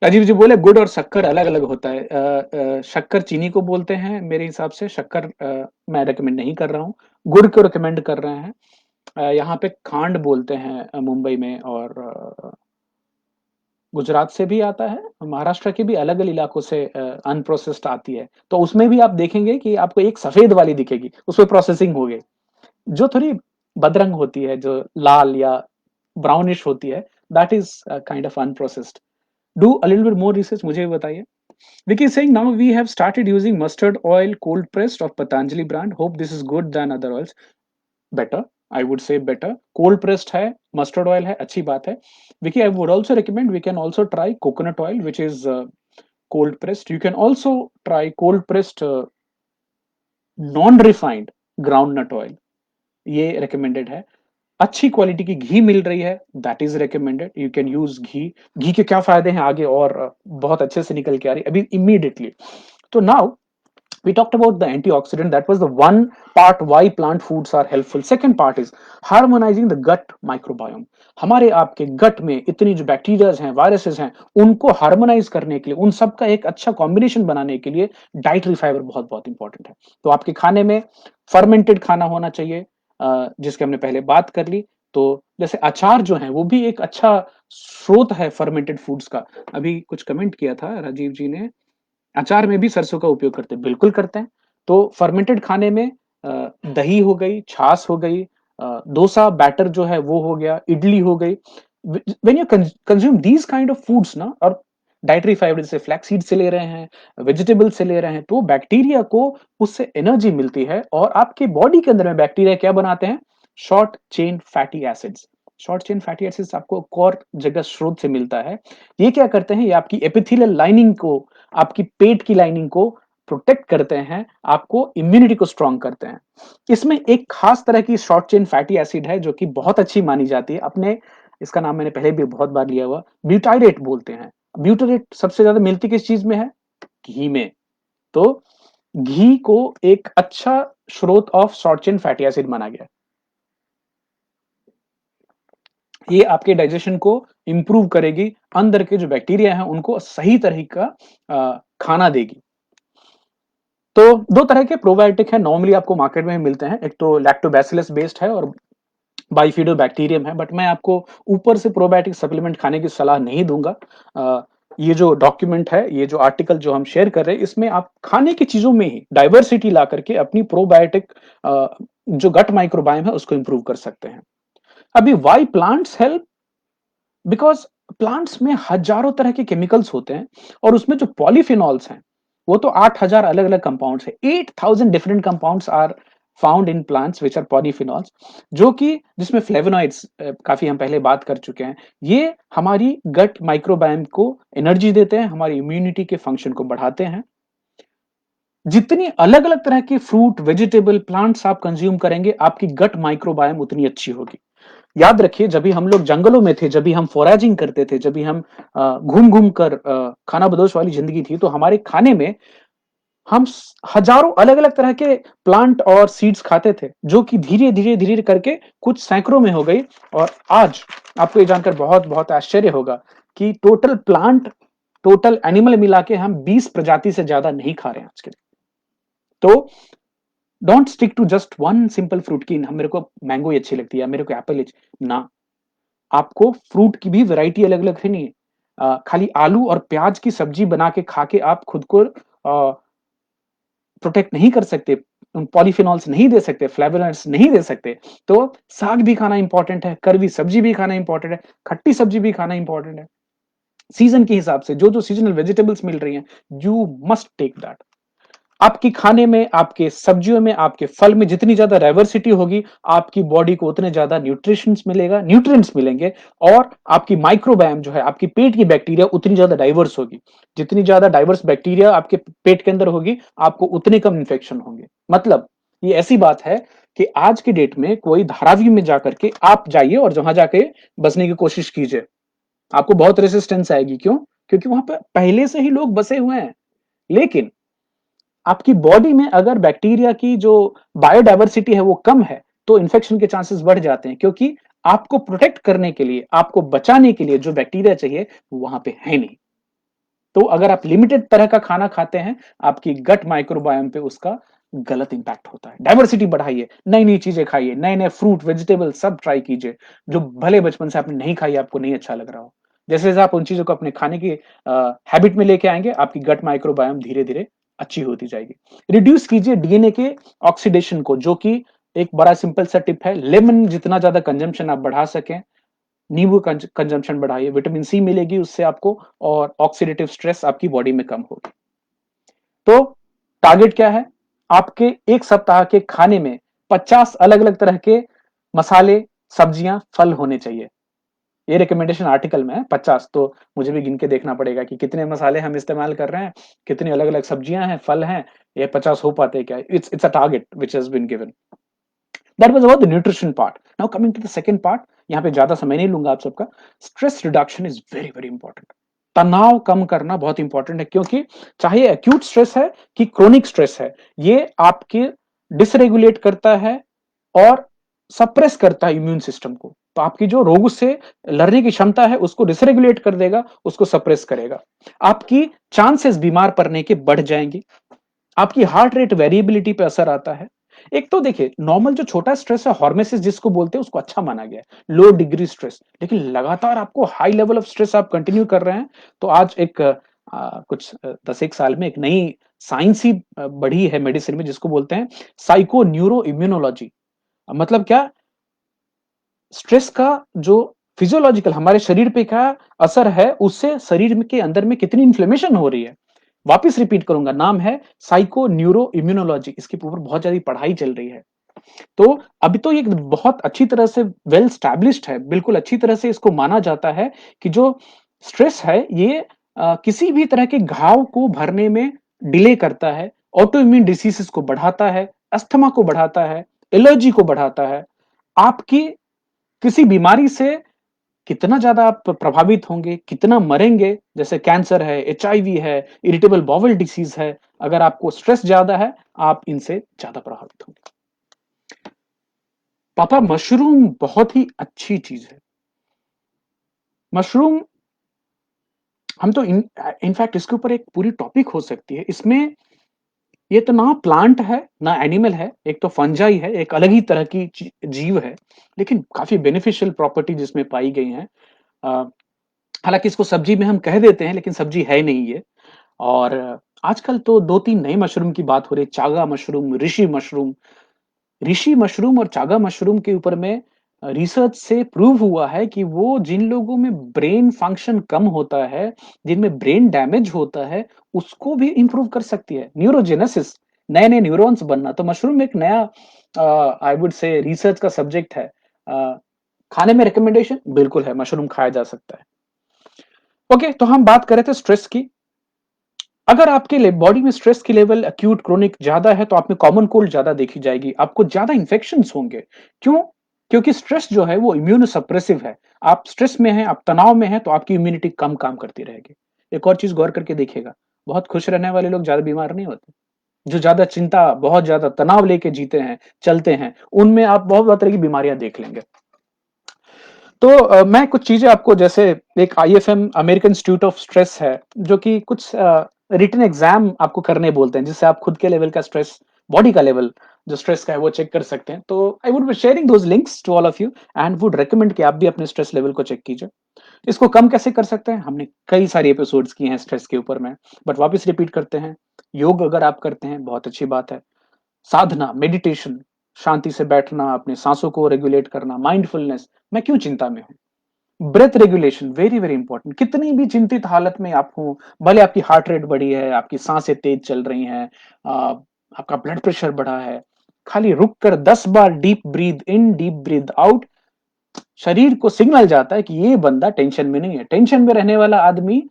Speaker 1: राजीव जी बोले गुड़ और शक्कर अलग-अलग होता है। शक्कर चीनी को बोलते हैं मेरे हिसाब से, शक्कर मैं रिकमेंड नहीं कर रहा हूँ, गुड़ को रिकमेंड कर रहे हैं। यहाँ पे खांड बोलते हैं मुंबई में और गुजरात से भी आता है, महाराष्ट्र के भी अलग-अलग इलाकों से अनप्रोसेस्ड आती है। तो उसमें भी आप देखेंगे कि आपको एक सफेद वाली दिखेगी, उसमें प्रोसेसिंग हो गई। जो थोड़ी बदरंग होती है, जो लाल या ब्राउनिश होती है, that is kind of unprocessed. Do a little bit more research, मुझे भी बताइए। Vicky is saying now we have started using mustard oil cold pressed of Patanjali brand. Hope this is good than other oils. Better, I would say better. Cold pressed है, mustard oil है, अच्छी बात है. Vicky, I would also recommend we can also try coconut oil, which is cold pressed. You can also try cold pressed non refined groundnut oil. ये recommended है. अच्छी quality की घी मिल रही है, that is recommended, you can use ghee. घी के क्या फायदे हैं आगे और बहुत अच्छे से निकल के आ रही है अभी इमीडिएटली। तो now we talked about the antioxidant, that was the one part why plant foods are helpful. Second part is harmonizing the gut microbiome. हमारे आपके गट में इतनी जो बैक्टीरियाज हैं, वायरसेस हैं, उनको हार्मोनाइज करने के लिए, उन सब का एक अच्छा कॉम्बिनेशन बनाने के लिए डाइटरी फाइबर बहुत बहुत इंपॉर्टेंट है। तो आपके खाने में फर्मेंटेड खाना होना चाहिए, जिसके हमने पहले बात कर ली। तो जैसे अचार जो है वो भी एक अच्छा स्रोत है फर्मेंटेड फूड्स का। अभी कुछ कमेंट किया था राजीव जी ने, अचार में भी सरसों का उपयोग करते हैं, बिल्कुल करते हैं। तो फर्मेंटेड खाने में दही हो गई, छाछ हो गई, डोसा बैटर जो है वो हो गया, इडली हो गई। When you consume these kind of foods ना, और डाइटरी फाइबर जैसे फ्लैक्स सीड से ले रहे हैं, वेजिटेबल से ले रहे हैं, तो बैक्टीरिया को उससे एनर्जी मिलती है और आपके बॉडी के अंदर में बैक्टीरिया क्या बनाते हैं? Short chain fatty acids. Short chain fatty acids आपको एक और जगह स्रोत से मिलता है। ये क्या करते हैं? ये आपकी एपिथेलियल लाइनिंग को, आपकी पेट की लाइनिंग को प्रोटेक्ट करते हैं, आपको इम्यूनिटी को स्ट्रांग करते हैं। इसमें एक खास तरह की शॉर्ट चेन फैटी एसिड है जो कि बहुत अच्छी मानी जाती है। अपने इसका नाम मैंने पहले भी बहुत बार लिया हुआ, ब्यूटाइरेट बोलते हैं। ब्यूटाइरेट सबसे ज्यादा मिलती किस चीज में है? घी में। तो घी को एक अच्छा स्रोत of short chain fatty acid माना गया। ये आपके डाइजेशन को इंप्रूव करेगी, अंदर के जो बैक्टीरिया हैं उनको सही तरह का खाना देगी। तो दो तरह के प्रोबायोटिक हैं, नॉर्मली आपको मार्केट में मिलते हैं। एक तो लैक्टोबैसिलस बेस्ड है और बाइफिडोबैक्टीरियम है, बट मैं आपको ऊपर से प्रोबायोटिक सप्लीमेंट खाने की सलाह नहीं दूंगा। ये जो डॉक्यूमेंट है, ये जो आर्टिकल जो हम शेयर कर रहे हैं, इसमें आप खाने की चीजों में ही डाइवर्सिटी ला करके अपनी प्रोबायोटिक जो गट माइक्रोबायोम है उसको इंप्रूव कर सकते हैं। अभी why plants help, because plants में हजारों तरह के केमिकल्स होते हैं, और उसमें जो पॉलीफिनॉल्स हैं वो तो 8,000 अलग अलग कंपाउंड्स है। 8,000 different compounds are found in plants which are polyphenols, जो कि जिसमें फ्लेवोनॉइड्स काफी हम पहले बात कर चुके हैं। ये हमारी गट माइक्रोबायोम को एनर्जी देते हैं, हमारी इम्यूनिटी के फंक्शन को बढ़ाते हैं। जितनी अलग अलग तरह के फ्रूट, वेजिटेबल, प्लांट्स आप कंज्यूम करेंगे, आपकी गट माइक्रोबायोम उतनी अच्छी होगी। याद रखिए, जब भी हम लोग जंगलों में थे, जब भी हम फॉरेजिंग करते थे, जब भी हम घूम घूम कर खाना बदोश वाली जिंदगी थी, तो हमारे खाने में हम हजारों अलग अलग तरह के प्लांट और सीड्स खाते थे, जो कि धीरे धीरे धीरे करके कुछ सैकड़ों में हो गई। और आज आपको ये जानकर बहुत बहुत आश्चर्य होगा कि टोटल एनिमल मिला के हम 20 प्रजाति से ज्यादा नहीं खा रहे हैं आज के दिन। तो don't stick to just one simple fruit की मेरे को मैंगो ही अच्छी लगती है, मेरे को एप्पल ना। आपको फ्रूट की भी वैरायटी अलग अलग है नहीं। खाली आलू और प्याज की सब्जी बना के खा के आप खुद को प्रोटेक्ट नहीं कर सकते, पॉलीफिनॉल्स नहीं दे सकते, फ्लेवोनॉइड्स नहीं दे सकते। तो साग भी खाना इंपॉर्टेंट है, कड़वी सब्जी भी खाना इंपॉर्टेंट है, खट्टी सब्जी भी खाना इंपॉर्टेंट है। सीजन के हिसाब से जो जो सीजनल वेजिटेबल्स मिल रही हैं, यू मस्ट टेक दैट। आपकी खाने में, आपके सब्जियों में, आपके फल में जितनी ज्यादा डाइवर्सिटी होगी, आपकी बॉडी को उतने ज्यादा न्यूट्रिएंट्स मिलेंगे, और आपकी माइक्रोबायोम जो है, आपकी पेट की बैक्टीरिया उतनी ज्यादा डाइवर्स होगी। जितनी ज्यादा डाइवर्स बैक्टीरिया आपके पेट के अंदर होगी, आपको उतने कम इन्फेक्शन होंगे। मतलब ये ऐसी बात है कि आज की डेट में कोई धारावी में जाकर के आप जाइए और वहां जाके बसने की कोशिश कीजिए, आपको बहुत रेसिस्टेंस आएगी। क्यों? क्योंकि वहां पर पहले से ही लोग बसे हुए हैं। लेकिन आपकी बॉडी में अगर बैक्टीरिया की जो बायोडायवर्सिटी है वो कम है, तो इन्फेक्शन के चांसेस बढ़ जाते हैं, क्योंकि आपको प्रोटेक्ट करने के लिए, आपको बचाने के लिए जो बैक्टीरिया चाहिए वो वहां पे है नहीं। तो अगर आप लिमिटेड तरह का खाना खाते हैं, आपकी गट माइक्रोबायोम पे उसका गलत इंपैक्ट होता है। डाइवर्सिटी बढ़ाइए, नई नई चीजें खाइए, नए नए फ्रूट, वेजिटेबल सब ट्राई कीजिए, जो भले बचपन से आपने नहीं खाई, आपको नहीं अच्छा लग रहा हो। जैसे जैसे आप उन चीजों को अपने खाने की हैबिट में लेके आएंगे, आपकी गट माइक्रोबायोम धीरे धीरे अच्छी होती जाएगी। रिड्यूस कीजिए डीएनए के ऑक्सीडेशन को, जो कि एक बड़ा सिंपल सा टिप है। लेमन जितना ज्यादा कंजम्पशन आप बढ़ा सकें, नींबू कंजम्पशन बढ़ाइए, विटामिन सी मिलेगी उससे आपको, और ऑक्सीडेटिव स्ट्रेस आपकी बॉडी में कम होगी। तो टारगेट क्या है? आपके एक सप्ताह के खाने में 50 अलग अलग तरह के मसाले, सब्जियां, फल होने चाहिए। ये रिकमेंडेशन आर्टिकल में है 50, तो मुझे भी गिन के देखना पड़ेगा कि कितने मसाले हम इस्तेमाल कर रहे हैं, कितनी अलग अलग सब्जियां हैं, फल हैं, ये 50 हो पाते हैं क्या? It's a target which has been given. That was about the nutrition part. Now coming to the second part, यहाँ पे ज्यादा समय नहीं लूंगा आप सबका। Stress reduction is very very important. तनाव कम करना बहुत इंपॉर्टेंट है, क्योंकि चाहे एक्यूट स्ट्रेस है कि क्रोनिक स्ट्रेस है, ये आपके डिसरेगुलेट करता है और सप्रेस करता है इम्यून सिस्टम को। तो आपकी जो रोग से लड़ने की क्षमता है उसको डिसरेगुलेट कर देगा, उसको सप्रेस करेगा। आपकी चांसेस बीमार पड़ने के बढ़ जाएंगे। आपकी हार्ट रेट वेरिएबिलिटी पे असर आता है। एक तो देखिए, नॉर्मल जो छोटा स्ट्रेस है, हॉर्मेसिस जिसको बोलते हैं, उसको अच्छा माना गया है, लो डिग्री स्ट्रेस। लेकिन लगातार आपको हाई लेवल ऑफ स्ट्रेस आप कंटिन्यू कर रहे हैं, तो आज एक कुछ 10 एक साल में एक नई साइंस ही बढ़ी है मेडिसिन में, जिसको बोलते हैं साइको न्यूरो इम्यूनोलॉजी। मतलब क्या? स्ट्रेस का जो फिजियोलॉजिकल हमारे शरीर पे क्या असर है, उससे शरीर के अंदर में कितनी इन्फ्लेमेशन हो रही है। वापिस रिपीट करूंगा, नाम है साइको न्यूरो इम्यूनोलॉजी। इसके ऊपर बहुत ज्यादा पढ़ाई चल रही है। तो अभी तो ये बहुत अच्छी तरह से वेल स्टैब्लिश्ड है, बिल्कुल अच्छी तरह से इसको माना जाता है कि जो स्ट्रेस है ये किसी भी तरह के घाव को भरने में डिले करता है, ऑटो इम्यून डिसीजेस को बढ़ाता है, अस्थमा को बढ़ाता है, एलर्जी को बढ़ाता है। आपकी किसी बीमारी से कितना ज्यादा आप प्रभावित होंगे, कितना मरेंगे, जैसे कैंसर है, एचआईवी है, इरिटेबल बाउल डिसीज है, अगर आपको स्ट्रेस ज्यादा है, आप इनसे ज्यादा प्रभावित होंगे। पापा, मशरूम बहुत ही अच्छी चीज है। मशरूम, हम तो इनफैक्ट इसके ऊपर एक पूरी टॉपिक हो सकती है। इसमें ये तो ना प्लांट है, ना एनिमल है, एक तो फंजाई है, एक अलग ही तरह की जीव है, लेकिन काफ़ी बेनिफिशियल प्रॉपर्टी जिसमें पाई गई हैं। अ, हालाँकि इसको सब्ज़ी में हम कह देते हैं, लेकिन सब्ज़ी है नहीं ये। और आजकल तो 2-3 नए मशरूम की बात हो रही है, चागा मशरूम, ऋषि मशरूम और चागा मशरूम के ऊपर में रिसर्च से प्रूव हुआ है कि वो जिन लोगों में ब्रेन फंक्शन कम होता है, जिनमें ब्रेन डैमेज होता है, उसको भी इम्प्रूव कर सकती है। न्यूरोजेनेसिस, नए-नए न्यूरॉन्स बनना, तो मशरूम एक नया आई वुड से रिसर्च का सब्जेक्ट है। खाने में रिकमेंडेशन बिल्कुल है, मशरूम खाया जा सकता है। ओके, तो हम बात कर रहे थे स्ट्रेस की। अगर आपके बॉडी में स्ट्रेस की लेवल एक्यूट क्रोनिक ज्यादा है तो आप में कॉमन कोल्ड ज्यादा देखी जाएगी, आपको ज्यादा इन्फेक्शंस होंगे। क्यों? क्योंकि स्ट्रेस जो है वो इम्यूनो सप्रेसिव है। आप स्ट्रेस में हैं, आप तनाव में हैं, तो आपकी इम्यूनिटी कम काम करती रहेगी। एक और चीज गौर करके देखिएगा, बहुत खुश रहने वाले लोग ज्यादा बीमार नहीं होते। जो ज्यादा चिंता, बहुत ज्यादा तनाव लेके जीते हैं, चलते हैं, उनमें आप बहुत तरह की बीमारियां देख लेंगे। तो मैं कुछ चीजें आपको, जैसे एक IFM American institute of stress है, जो कि कुछ रिटन एग्जाम आपको करने बोलते हैं, जिससे आप खुद के लेवल का स्ट्रेस, बॉडी का लेवल जो स्ट्रेस का है वो चेक कर सकते हैं। तो I would be sharing those links to all of you and would recommend कि आप भी अपने स्ट्रेस लेवल को चेक कीजिए। इसको कम कैसे कर सकते हैं, हमने कई सारी एपिसोड्स किए हैं स्ट्रेस के ऊपर में, बट वापस रिपीट करते हैं। योग अगर आप करते हैं बहुत अच्छी बात है। साधना, मेडिटेशन, शांति से बैठना, अपने सांसों को रेगुलेट करना, माइंडफुलनेस, मैं क्यों चिंता में हूँ, breath regulation very very important. कितनी भी चिंतित हालत में आप हो, भले आपकी हार्ट रेट बढ़ी है, आपकी सांसें तेज चल रही हैं, आपका ब्लड प्रेशर बढ़ा है, खाली रुक कर 10 बार deep breathe in, deep breathe out, शरीर को सिग्नल जाता है कि ये बंदा टेंशन में नहीं है। टेंशन में रहने वाला आदमी,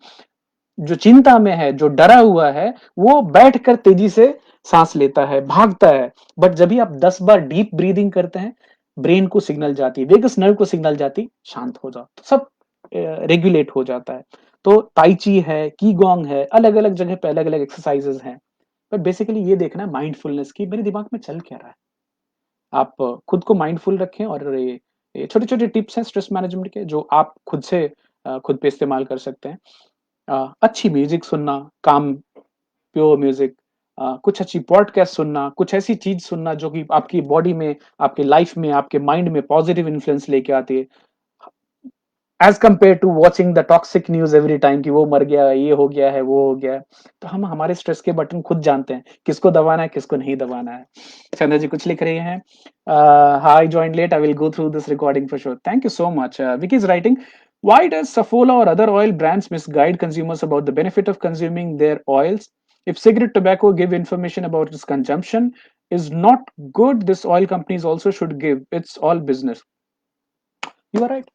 Speaker 1: जो चिंता में है, जो डरा हुआ है, वो बैठकर तेजी से सांस लेता है, भागता है। बट जब भी आप 10 बार डीप ब्रीदिंग करते हैं, ब्रेन को सिग्नल जाती है, वेगस नर्व को सिग्नल जाती, शांत हो जाओ, तो सब रेगुलेट हो जाता है। तो ताइची है, कीगोंग है, अलग अलग जगह पे अलग अलग एक्सरसाइजेस हैं। बट बेसिकली ये देखना है माइंडफुलनेस की, मेरे दिमाग में चल क्या रहा है। आप खुद को माइंडफुल रखें, और ये छोटे छोटे टिप्स हैं स्ट्रेस मैनेजमेंट के, जो आप खुद से खुद पे इस्तेमाल कर सकते हैं। अच्छी म्यूजिक सुनना, काम, प्योर म्यूजिक, कुछ अच्छी पॉडकास्ट सुनना, कुछ ऐसी चीज सुनना जो कि आपकी बॉडी में, आपकी लाइफ में, आपके माइंड में पॉजिटिव इन्फ्लुएंस लेके आती है, as compare to watching the toxic news every time कि वो मर गया, ये हो गया है, वो हो गया है। तो हम हमारे स्ट्रेस के बटन खुद जानते हैं, किसको दबाना है, किसको नहीं दबाना है। चंद्र जी कुछ लिख रहे हैं, hi join late, I will go through this recording for sure, thank you so much. Vicky is writing, why does Saffola or other oil brands misguide consumers about the benefit of consuming their oils? If cigarette tobacco give information about its consumption is not good, this oil companies also should give. It's all business. You are right.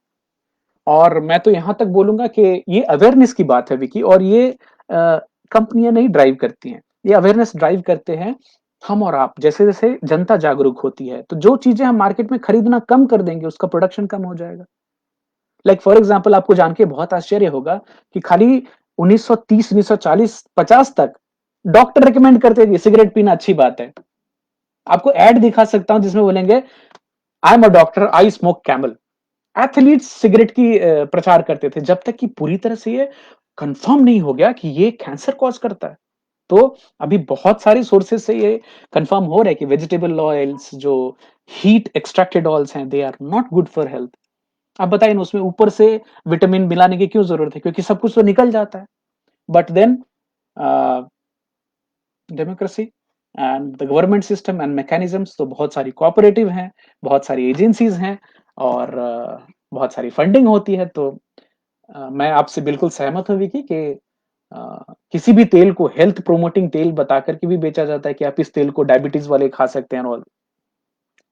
Speaker 1: और मैं तो यहाँ तक बोलूंगा कि ये awareness की बात है विकी, और ये कंपनियां नहीं ड्राइव करती हैं, ये अवेयरनेस ड्राइव करते हैं हम और आप। जैसे जैसे जनता जागरूक होती है, तो जो चीजें हम मार्केट में खरीदना कम कर देंगे, उसका प्रोडक्शन कम हो जाएगा। लाइक फॉर एग्जाम्पल, आपको जान के बहुत आश्चर्य होगा कि खाली 1930, 1940, 50 तक डॉक्टर रिकमेंड करते थे सिगरेट पीना अच्छी बात है। आपको एड दिखा सकता हूं जिसमें बोलेंगे, I am a doctor, I smoke camel. Athletes cigarette की प्रचार करते थे, जब तक कि पूरी तरह से ये कंफर्म नहीं हो गया कि ये कैंसर कॉज करता है। तो अभी बहुत सारे सोर्सेज से ये कंफर्म हो रहा है कि वेजिटेबल ऑयल्स, जो हीट एक्सट्रैक्टेड ऑयल्स हैं, they are not good for health. आप बताइए ना, उसमें ऊपर से विटामिन मिलाने की क्यों जरूरत है, क्योंकि सब कुछ तो निकल जाता है। But then democracy and the government system and mechanisms तो बहुत सारी कोऑपरेटिव हैं, बहुत सारी एजेंसीज हैं, और बहुत सारी फंडिंग होती है। तो मैं आपसे बिल्कुल सहमत हूँ विकी कि किसी भी तेल को हेल्थ प्रोमोटिंग तेल बता करके भी बेचा जाता है कि आप इस तेल को डायबिटीज वाले खा सकते हैं, और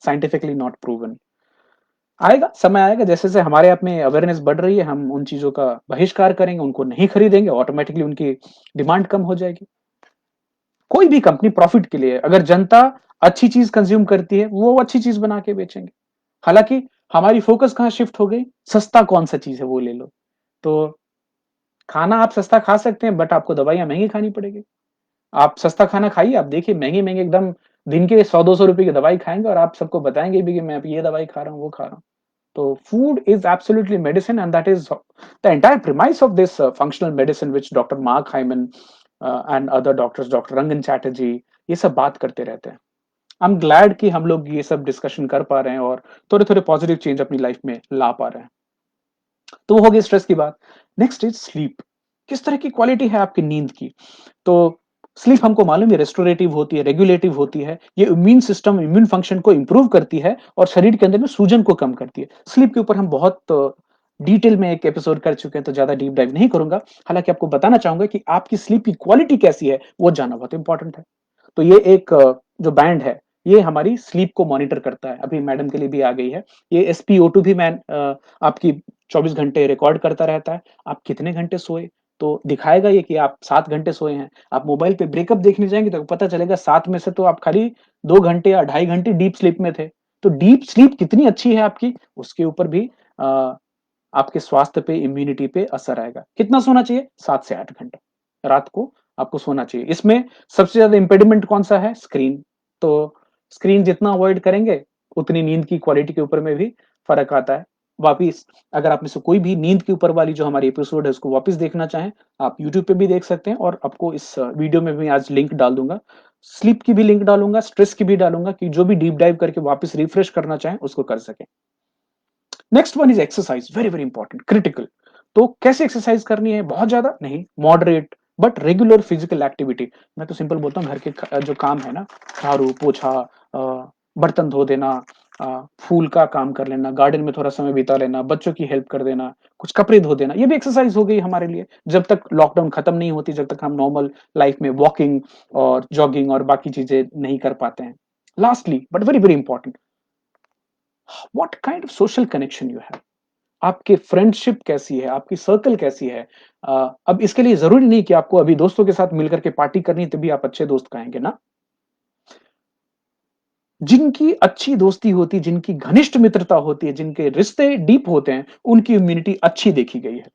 Speaker 1: साइंटिफिकली नॉट प्रूवन। आएगा, समय आएगा, जैसे जैसे हमारे आप में अवेयरनेस बढ़ रही है, हम उन चीजों का बहिष्कार करेंगे, उनको नहीं खरीदेंगे, ऑटोमेटिकली उनकी डिमांड कम हो जाएगी। कोई भी कंपनी प्रॉफिट के लिए, अगर जनता अच्छी चीज कंज्यूम करती है, वो अच्छी चीज बना के बेचेंगे। हालांकि हमारी फोकस कहाँ शिफ्ट हो गई, सस्ता कौन सा चीज है वो ले लो। तो खाना आप सस्ता खा सकते हैं, बट आपको दवाइयां महंगी खानी पड़ेगी। आप सस्ता खाना खाइए, आप देखिए महंगे महंगे एकदम दिन के 100-200 रुपए की दवाई खाएंगे, और आप सबको बताएंगे भी कि मैं अब ये दवाई खा रहा हूँ, वो खा रहा हूँ। तो food is absolutely medicine, and that is the entire premise of this functional medicine, which Dr. Mark Hyman and other doctors, Dr. Rangan Chatterjee, ये सब बात करते रहते हैं। आई एम ग्लैड कि हम लोग ये सब डिस्कशन कर पा रहे हैं और थोड़े-थोड़े पॉजिटिव चेंज अपनी लाइफ में ला पा रहे हैं। तो वो हो गई स्ट्रेस की बात। Next is sleep. किस तरह की क्वालिटी है आपकी नींद की? तो स्लीप हमको मालूम है रेस्टोरेटिव होती है, रेगुलेटिव होती है। ये इम्यून सिस्टम, इम्यून फंक्शन को इम्प्रूव करती है और शरीर के अंदर में सूजन को कम करती है। स्लीप के ऊपर हम बहुत डिटेल में एक एपिसोड कर चुके हैं, तो ज़्यादा डीप डाइव नहीं करूँगा। हालाँकि आपको बताना चाहूँगा कि आपकी स्लीप की क्वालिटी कैसी है, वो जानना बहुत इम्पोर्टेंट है। तो ये एक जो बैंड है, ये हमारी स्लीप को मॉनिटर करता है। अभी मैडम के लिए भी आ गई है। ये एसपीओ2 भी आपकी 24 घंटे रिकॉर्ड करता रहता है। आप कितने घंटे सोए, तो दिखाएगा ये कि आप 7 घंटे सोए हैं। आप मोबाइल पे ब्रेकअप देखने जाएँगे तो पता चलेगा 7 में से तो आप खाली 2 घंटे या ढाई घंटे डीप स्लीप में थे। तो डीप स्लीप कितनी अच्छी है आपकी, उसके ऊपर भी अ, आपके स्वास्थ्य पे, इम्यूनिटी पे असर आएगा। कितना सोना चाहिए? 7 से 8 घंटे, रात को आपको सोना चाहिए। इसमें सबसे ज़्यादा इम्पेडिमेंट कौन-सा है? स्क्रीन। तो स्क्रीन जितना अवॉइड करेंगे, उतनी नींद की क्वालिटी के ऊपर में भी फ़र्क आता है। वापिस अगर आप में से कोई भी नींद के ऊपर वाली जो हमारी एपिसोड है, उसको वापिस देखना चाहें, आप यूट्यूब पे भी देख सकते हैं और आपको इस वीडियो में भी आज लिंक डाल दूँगा। स्लीप की भी लिंक डालूँगा, स्ट्रेस की भी डालूँगा कि जो भी डीप डाइव करके वापिस रिफ्रेश करना चाहें, उसको कर सकें। Next one is exercise, very very important, critical. तो कैसे एक्सरसाइज करनी है? बहुत ज्यादा नहीं, moderate but regular physical activity. मैं तो सिंपल बोलता हूँ, घर के जो काम है ना, झाड़ू पोछा, बर्तन धो देना, फूल का काम कर लेना, गार्डन में थोड़ा समय बिता लेना, बच्चों की हेल्प कर देना, कुछ कपड़े धो देना, ये भी एक्सरसाइज हो गई हमारे लिए। जब तक लॉकडाउन खत्म नहीं होती, जब तक हम नॉर्मल लाइफ में वॉकिंग और जॉगिंग और बाकी चीजें नहीं कर पाते हैं। Lastly but very very important, what kind of social connection you have. आपकी फ्रेंडशिप कैसी है, आपकी सर्कल कैसी है? अब इसके लिए ज़रूरी नहीं कि आपको अभी दोस्तों के साथ मिलकर के पार्टी करनी है तभी आप अच्छे दोस्त कहेंगे ना। जिनकी अच्छी दोस्ती होती है, जिनकी घनिष्ठ मित्रता होती है, जिनके रिश्ते डीप होते हैं, उनकी इम्यूनिटी अच्छी देखी गई है।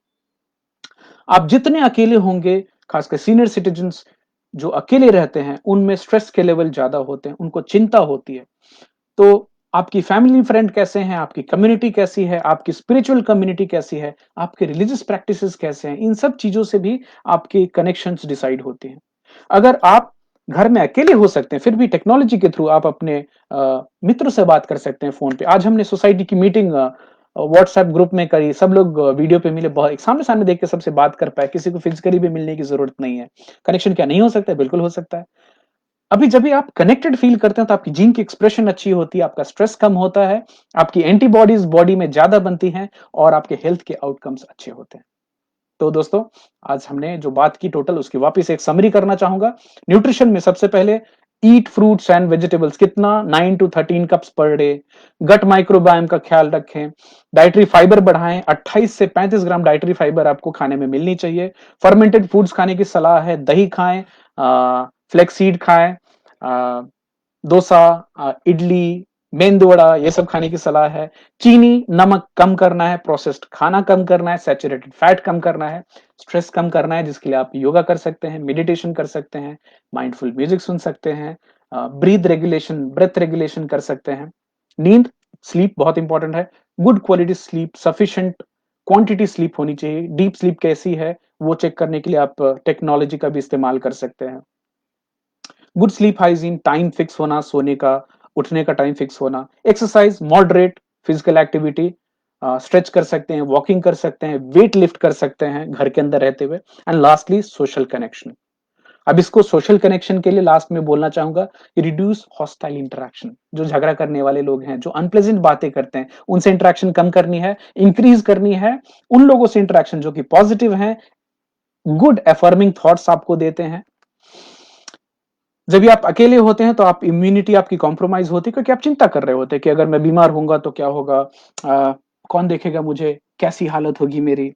Speaker 1: आप जितने अकेले होंगे, खासकर सीनियर सिटीज़न्स जो अकेले रहते हैं, उनमें स्ट्रेस के लेवल ज़्यादा होते हैं, उनको चिंता होती है। तो आपकी फैमिली फ्रेंड कैसे हैं, आपकी कम्युनिटी कैसी है, आपकी स्पिरिचुअल कम्युनिटी कैसी है, आपके रिलीजियस प्रैक्टिसेस कैसे हैं, इन सब चीज़ों से भी आपके कनेक्शंस डिसाइड होते हैं। अगर आप घर में अकेले हो सकते हैं, फिर भी टेक्नोलॉजी के थ्रू आप अपने मित्रों से बात कर सकते हैं फ़ोन पे। आज हमने सोसाइटी की मीटिंग व्हाट्सएप ग्रुप में करी, सब लोग वीडियो पे मिले, बहुत सामने-सामने देख के सबसे बात कर पाए, किसी को फिज़िकली भी मिलने की ज़रूरत नहीं है। कनेक्शन क्या नहीं हो सकता है? बिल्कुल हो सकता है। अभी जब भी आप कनेक्टेड फील करते हैं तो आपकी जीन की एक्सप्रेशन अच्छी होती है, आपका स्ट्रेस कम होता है, आपकी एंटीबॉडीज बॉडी में ज्यादा बनती हैं और आपके हेल्थ के आउटकम्स अच्छे होते हैं। तो दोस्तों, आज हमने जो बात की टोटल उसकी वापस एक समरी करना चाहूंगा। न्यूट्रिशन में सबसे पहले ईट फ्रूट्स एंड वेजिटेबल्स, कितना 9 to 13 cups per day. Gut microbiome का ख्याल रखें। डाइटरी फाइबर बढ़ाएं, 28 से 35 ग्राम डाइटरी फाइबर आपको खाने में मिलनी चाहिए। फर्मेंटेड फूड्स खाने की सलाह है, दही खाएं, फ्लेक्सीड खाएं, डोसा, इडली, मेंदू वड़ा, ये सब खाने की सलाह है। चीनी, नमक कम करना है, प्रोसेस्ड खाना कम करना है, सैचुरेटेड फैट कम करना है, स्ट्रेस कम करना है, जिसके लिए आप योगा कर सकते हैं, मेडिटेशन कर सकते हैं, माइंडफुल म्यूजिक सुन सकते हैं, ब्रेथ रेगुलेशन कर सकते हैं। नींद, स्लीप बहुत इंपॉर्टेंट है। Good quality sleep, sufficient quantity sleep होनी चाहिए। डीप स्लीप कैसी है, वो चेक करने के लिए आप टेक्नोलॉजी का भी इस्तेमाल कर सकते हैं। Good sleep hygiene, time fix होना सोने का, उठने का टाइम फिक्स होना, exercise moderate, physical activity, stretch कर सकते हैं, वॉकिंग कर सकते हैं, वेट लिफ्ट कर सकते हैं घर के अंदर रहते हुए। And lastly social connection. अब इसको सोशल कनेक्शन के लिए लास्ट में बोलना चाहूंगा, रिड्यूस हॉस्टाइल इंटरेक्शन। जो झगड़ा करने वाले लोग हैं, जो अनप्लेजेंट बातें करते हैं, उनसे इंटरेक्शन कम करनी है, इंक्रीज करनी है उन लोगों से इंटरेक्शन जो कि पॉजिटिव हैं, गुड अफर्मिंग थॉट्स आपको देते हैं। जब भी आप अकेले होते हैं तो आप इम्यूनिटी आपकी कॉम्प्रोमाइज होती है, क्योंकि आप चिंता कर रहे होते हैं कि अगर मैं बीमार होऊंगा तो क्या होगा, कौन देखेगा मुझे, कैसी हालत होगी मेरी।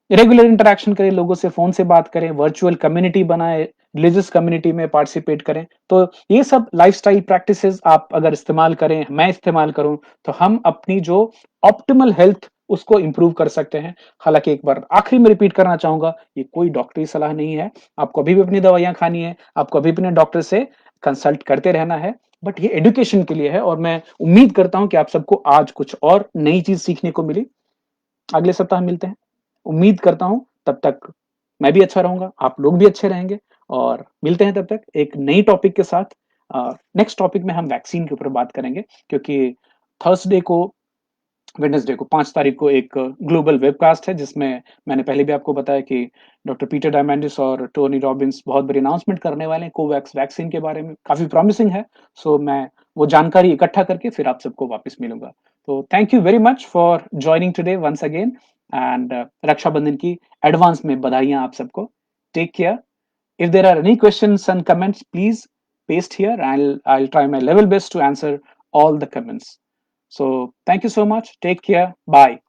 Speaker 1: रेगुलर इंटरेक्शन करें, लोगों से फोन से बात करें, वर्चुअल कम्युनिटी बनाए, रिलीजियस कम्युनिटी में पार्टिसिपेट करें। तो ये सब लाइफस्टाइल प्रैक्टिसेस आप अगर इस्तेमाल करें, मैं इस्तेमाल करूं, तो हम अपनी जो ऑप्टिमल हेल्थ उसको इंप्रूव कर सकते हैं। हालांकि एक बार आखिरी में रिपीट करना चाहूंगा, ये कोई डॉक्टरी सलाह नहीं है। आपको अभी भी अपनी दवाइयां खानी है, आपको अभी अपने डॉक्टर से कंसल्ट करते रहना है, बट ये एजुकेशन के लिए है। और मैं उम्मीद करता हूं कि आप सबको आज कुछ और नई चीज सीखने को मिली। अगले सप्ताह मिलते हैं। उम्मीद करता हूं तब तक मैं भी अच्छा रहूंगा, आप लोग भी अच्छे रहेंगे। और मिलते हैं तब तक एक नई टॉपिक के साथ। नेक्स्ट टॉपिक में हम वैक्सीन के ऊपर बात करेंगे, क्योंकि थर्सडे को वेडनेसडे को 5 तारीख को एक ग्लोबल वेबकास्ट है, जिसमें मैंने पहले भी आपको बताया कि डॉक्टर पीटर डायमंडिस और टोनी रॉबिन्स बहुत बड़ी अनाउंसमेंट करने वाले हैं कोवैक्स वैक्सीन के बारे में, काफ़ी प्रॉमिसिंग है। सो मैं वो जानकारी इकट्ठा करके फिर आप सबको वापस मिलूँगा। तो thank you very much for joining today once again, and Rakshabandhan की एडवांस में बधाइयाँ आप सबको। Take care. If there are any questions and comments, please paste here. I'll try my level best to answer all the comments. So thank you so much. Take care. Bye.